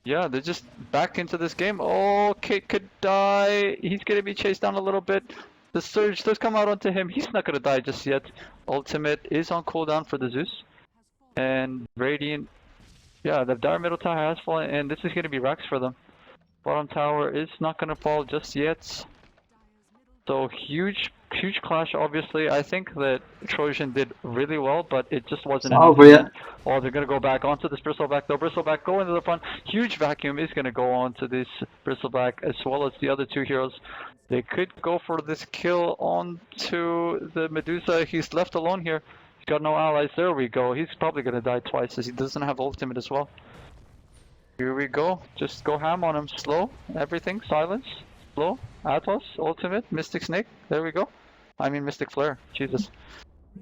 yeah, they're just back into this game. Oh, Kate could die. He's gonna be chased down a little bit. The surge does come out onto him. He's not gonna die just yet. Ultimate is on cooldown for the Zeus. And Radiant, yeah, the Dire middle tower has fallen, and this is gonna be Rax for them. Bottom tower is not gonna fall just yet. So huge clash, obviously. I think that Trojan did really well, but it just wasn't enough. Oh, they're gonna go back onto this Bristleback though. Bristleback go into the front. Huge vacuum is gonna go onto this Bristleback as well as the other two heroes. They could go for this kill onto the Medusa. He's left alone here. He's got no allies. There we go. He's probably gonna die twice as he doesn't have ultimate as well. Here we go. Just go ham on him. Slow. Everything. Silence. Slow. Atos. Ultimate. Mystic Snake. There we go. I mean Mystic Flare. Jesus.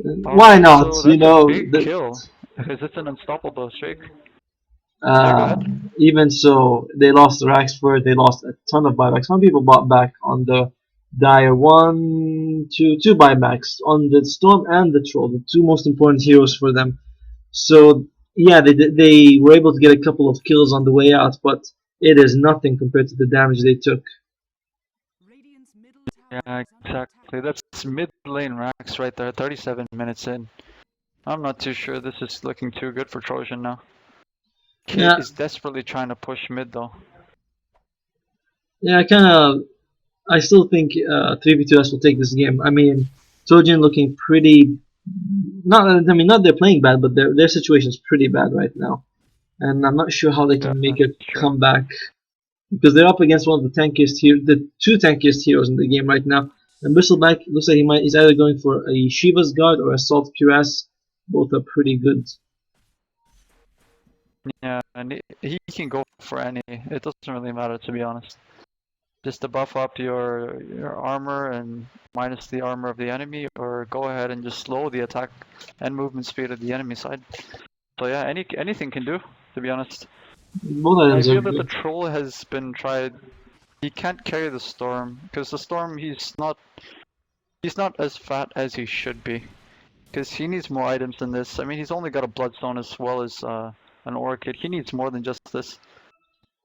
Why not?
So
you know,
big kill. Because it's an unstoppable shake.
Even so, they lost the Raxford, they lost a ton of buybacks. Some people bought back on the Dire two buybacks on the Storm and the Troll, the two most important heroes for them. So yeah, they were able to get a couple of kills on the way out, but it is nothing compared to the damage they took.
Yeah, exactly. That's mid lane Rax right there, 37 minutes in. I'm not too sure this is looking too good for Trojan now. Kate is desperately trying to push mid though.
Yeah, I still think 3v2s will take this game. I mean, Trojan looking pretty, not they're playing bad, but their situation is pretty bad right now. And I'm not sure how they can make a comeback. Because they're up against one of the two tankiest heroes in the game right now. And Bristleback looks like he's either going for a Shiva's Guard or a Salt Cuirass. Both are pretty good.
Yeah, and he can go for any. It doesn't really matter, to be honest. Just to buff up your armor and minus the armor of the enemy, or go ahead and just slow the attack and movement speed of the enemy side. So yeah, anything can do, to be honest. I feel that the Troll has been tried. He can't carry the Storm because the Storm he's not as fat as he should be. Because he needs more items than this. I mean, he's only got a Bloodstone as well as an Orchid. He needs more than just this.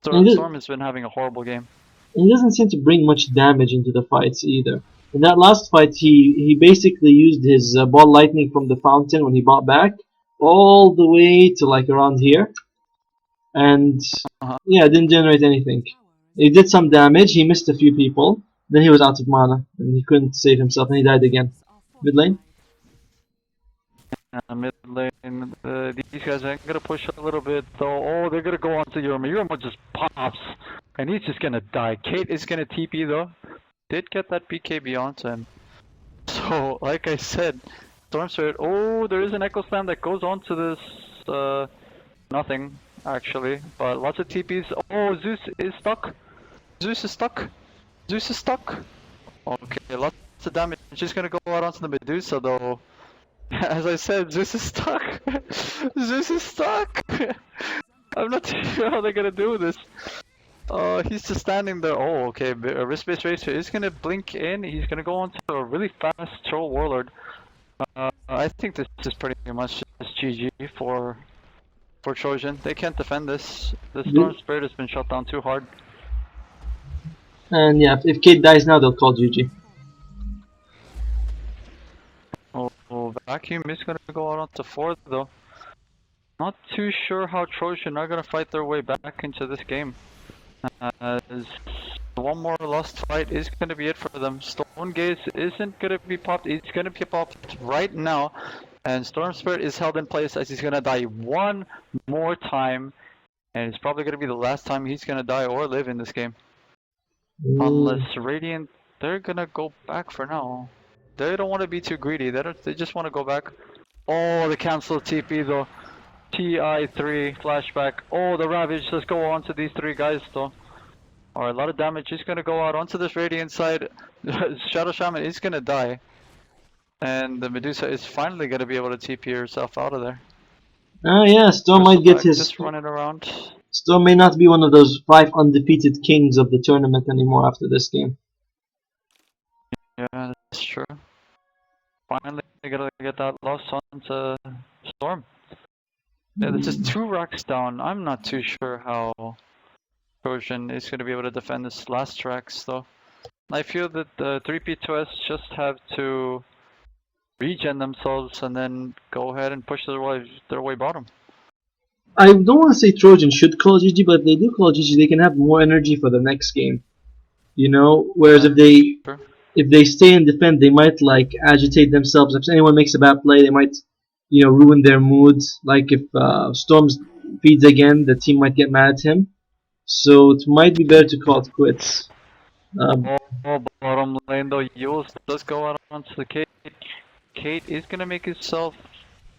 Storm has been having a horrible game.
He doesn't seem to bring much damage into the fights either. In that last fight, he basically used his ball lightning from the fountain when he bought back all the way to like around here. And yeah, didn't generate anything. He did some damage, he missed a few people, then he was out of mana, and he couldn't save himself, and he died again. Mid lane?
Mid lane, these guys are gonna push a little bit though. Oh, they're gonna go onto Yurima. Yurima just pops, and he's just gonna die. Kate is gonna TP though. Did get that BKB onto him. So, like I said, Storm Spirit. Oh, there is an Echo Slam that goes onto this. Nothing actually, but lots of TPs. Oh, Zeus is stuck. Zeus is stuck. Zeus is stuck. Okay, lots of damage. Just gonna go out onto the Medusa though. As I said, Zeus is stuck. Zeus is stuck. I'm not too sure how they're gonna do this. He's just standing there. Oh, okay. A wrist-based racer is gonna blink in. He's gonna go onto a really fast Troll Warlord. I think this is pretty much just GG for Trojan. They can't defend this. The Storm Spirit has been shut down too hard.
And yeah, if Kate dies now, they'll call GG.
Oh, Vacuum is gonna go out onto 4 though. Not too sure how Trojan are gonna fight their way back into this game. One more lost fight is gonna be it for them. Stone Gaze isn't gonna be popped. It's gonna be popped right now. And Storm Spirit is held in place as he's gonna die one more time. And it's probably gonna be the last time he's gonna die or live in this game. Unless Radiant, they're gonna go back for now. They don't want to be too greedy. They just want to go back. Oh, the cancel TP though. TI3 flashback. Oh, the Ravage. Let's go on to these 3 guys though. Alright, a lot of damage is gonna go out onto this Radiant side. Shadow Shaman is gonna die. And the Medusa is finally gonna be able to TP herself out of there.
Oh yeah, Storm
Crystal
might get
Pack
his.
just running around.
Storm may not be one of those 5 undefeated kings of the tournament anymore after this game.
Yeah, that's true. Finally gonna get that loss onto Storm. Yeah, this is 2 racks down. I'm not too sure how Trojan is gonna be able to defend this last racks though. I feel that the 3P2S just have to regen themselves and then go ahead and push their way bottom.
I don't want to say Trojan should call GG, but if they do call GG, they can have more energy for the next game. You know, whereas
Sure.
if they stay and defend, they might like agitate themselves. If anyone makes a bad play, they might, ruin their mood. Like if Storms feeds again, the team might get mad at him. So it might be better to call it quits.
Bottom lane though, Yules does go out onto the Kate. Kate is gonna make himself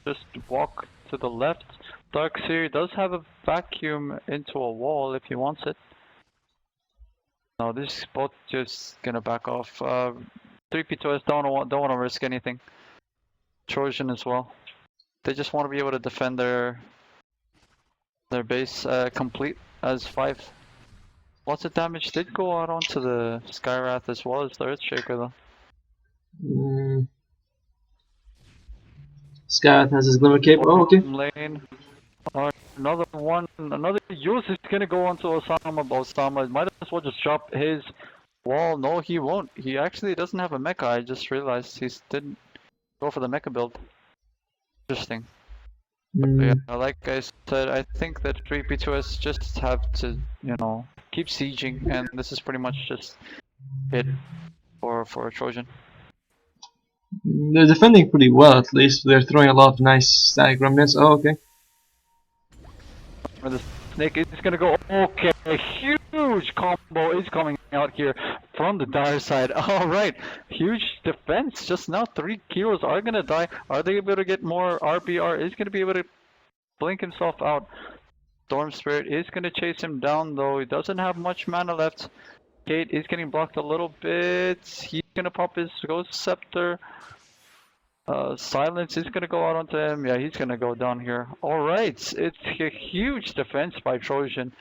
just walk to the left. Darkseer does have a vacuum into a wall if he wants it. No, this is both just gonna back off. 3P2S don't want to risk anything. Trojan as well. They just want to be able to defend their base complete as 5. Lots of damage did go out onto the Skywrath as well as the Earthshaker though.
Skyrath has his Glimmer Cape. Oh, okay.
Lane. Another one, another use is gonna go onto Osama, but Osama might as well just drop his wall. No, he won't. He actually doesn't have a mecha. I just realized he didn't go for the mecha build. Interesting. Yeah, like I said, I think that 3P2S just have to, keep sieging, and this is pretty much just it for Trojan.
They're defending pretty well, at least. They're throwing a lot of nice static remnants. Oh, okay.
The snake is gonna go. Okay, a huge combo is coming out here from the dire side. Alright, huge defense. Just now, 3 heroes are gonna die. Are they able to get more? RBR is gonna be able to blink himself out. Storm Spirit is gonna chase him down though. He doesn't have much mana left. Kate is getting blocked a little bit. He's gonna pop his Ghost Scepter. Silence is gonna go out onto him. Yeah, he's gonna go down here. Alright, it's a huge defense by Trojan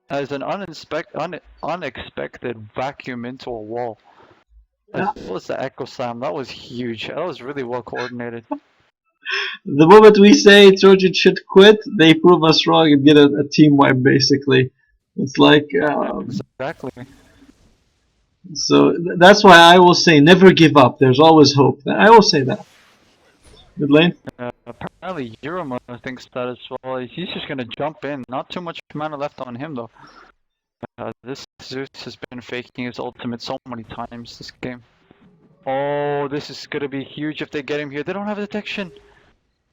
as an unexpected vacuum into a wall. As well as the Echo Slam, that was huge. That was really well coordinated.
The moment we say Trojan should quit, they prove us wrong and get a team wipe, basically. It's like...
exactly.
So that's why I will say never give up. There's always hope. I will say that. Good lane.
Apparently Euroma thinks that as well. He's just gonna jump in. Not too much mana left on him though. This Zeus has been faking his ultimate so many times this game. Oh, this is gonna be huge if they get him here. They don't have detection.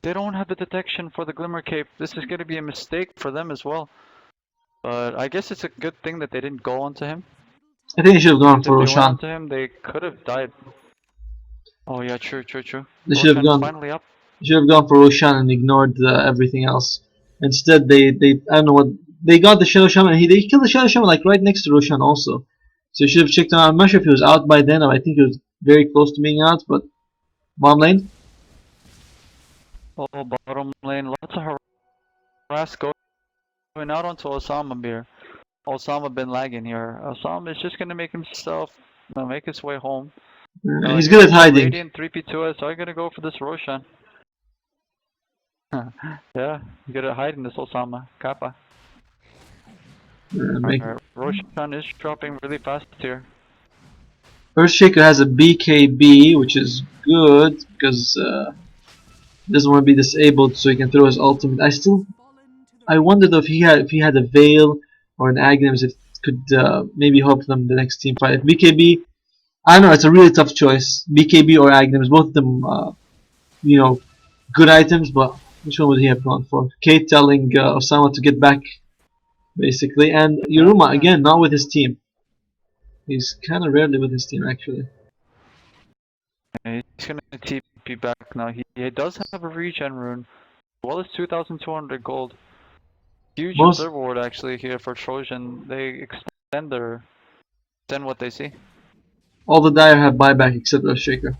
They don't have the detection for the Glimmer Cape. This is gonna be a mistake for them as well. But I guess it's a good thing that they didn't go onto him.
I think they should have gone for
If they went
Roshan.
onto him, they could have died. Oh yeah, true.
They should have gone.
Finally up.
Should have gone for Roshan and ignored everything else. Instead, they I don't know what they got the Shadow Shaman. They killed the Shadow Shaman like right next to Roshan also. So you should have checked him out. I'm not sure if he was out by then, or I think he was very close to being out. But bottom lane.
Oh, bottom lane, lots of harass going out onto Osama here. Osama been lagging here. Osama is just gonna make his way home.
He's good at hiding.
Radiant 3P2S are gonna go for this Roshan. Yeah, you gotta hide in this Osama. Kappa. Roshan is dropping really fast here.
Earthshaker has a BKB, which is good because he doesn't want to be disabled, so he can throw his ultimate. I wondered if he had a Veil or an Agnes, it could maybe help them the next team fight. If BKB, I don't know, it's a really tough choice. BKB or Agnes, both of them, good items, but which one would he have gone for? Kate telling Osama to get back, basically, and Yuruma again, not with his team. He's kind of rarely with his team, actually.
He's gonna TP back now. He does have a regen rune, as well as 2,200 gold. Huge reward actually here for Trojan. They extend what they see.
All the Dire have buyback except Earthshaker.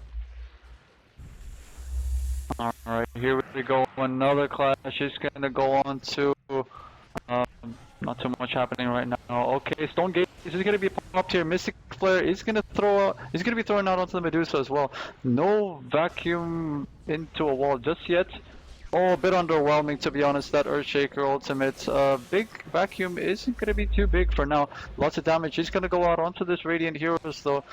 Alright, here we go. Another clash is gonna go on to. Um, not too much happening right now. Okay, Stone Gate is gonna be popped here. Mystic Flare is gonna is gonna be thrown out onto the Medusa as well. No vacuum into a wall just yet. Oh, a bit underwhelming to be honest. That Earthshaker ultimate. Big vacuum isn't gonna be too big for now. Lots of damage is gonna go out onto this Radiant Heroes though.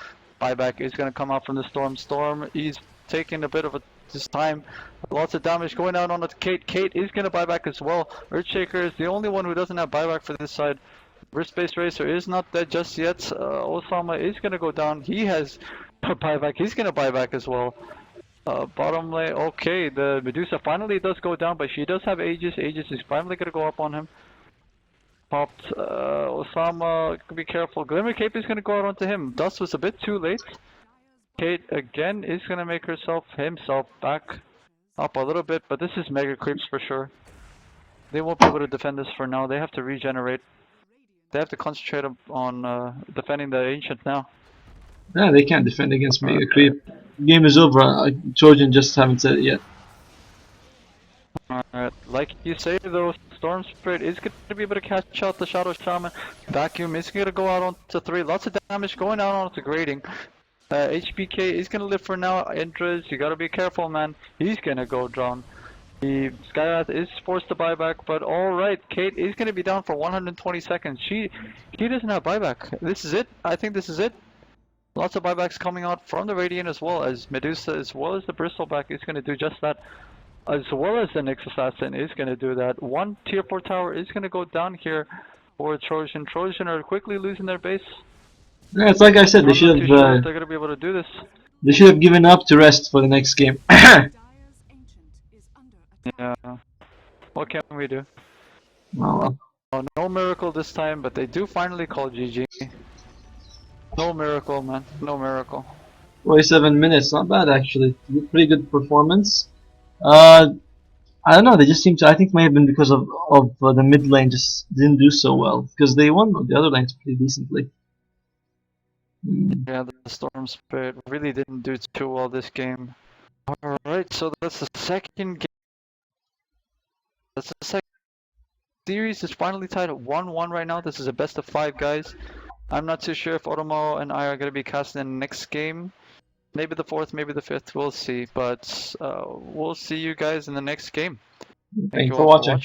Buyback is gonna come out from the Storm. Storm is taking a bit of this time. Lots of damage going out on the Kate. Kate is gonna buy back as well. Earthshaker is the only one who doesn't have buyback for this side. Wrist-based Racer is not dead just yet. Osama is gonna go down. He has buyback. He's gonna buy back as well. Bottom lane. Okay, the Medusa finally does go down, but she does have Aegis. Aegis is finally gonna go up on him. Popped. Osama, be careful. Glimmer Cape is gonna go out onto him. Dust was a bit too late. Kate again is gonna make himself back up a little bit, but this is mega creeps for sure. They won't be able to defend this for now. They have to regenerate. They have to concentrate on defending the ancient now.
Yeah, they can't defend against Mega Creep. Game is over. Trojan just haven't said it yet.
Alright, like you say though, Storm Spirit is going to be able to catch out the Shadow Shaman. Vacuum is going to go out onto 3. Lots of damage going out onto grading. HBK is going to live for now. Indras, you gotta be careful, man. He's going to go down. The Skyrath is forced to buy back, but alright, Kate is going to be down for 120 seconds. She doesn't have buyback. This is it. I think this is it. Lots of buybacks coming out from the Radiant as well as Medusa, as well as the Bristleback is going to do just that. As well as the Nyx Assassin is going to do that. One tier 4 tower is going to go down here for Trojan. Trojan are quickly losing their base.
Yeah, it's like I said, they should have.
Sure if they're going to be able to do this.
They should have given up to rest for the next game.
Yeah. What can we do?
Oh,
Oh, no miracle this time, but they do finally call GG. No miracle, man. No miracle.
47 minutes, not bad actually. Pretty good performance. I don't know. They just seem to. I think it may have been because of the mid lane just didn't do so well because they won the other lanes pretty decently.
Yeah, the Storm Spirit really didn't do too well this game. Alright, so that's the second game. That's the second series is finally tied at 1-1 right now. This is a best of 5, guys. I'm not too sure if Otomo and I are going to be casting in the next game. Maybe the 4th, maybe the 5th, we'll see. But we'll see you guys in the next game.
Thanks for watching.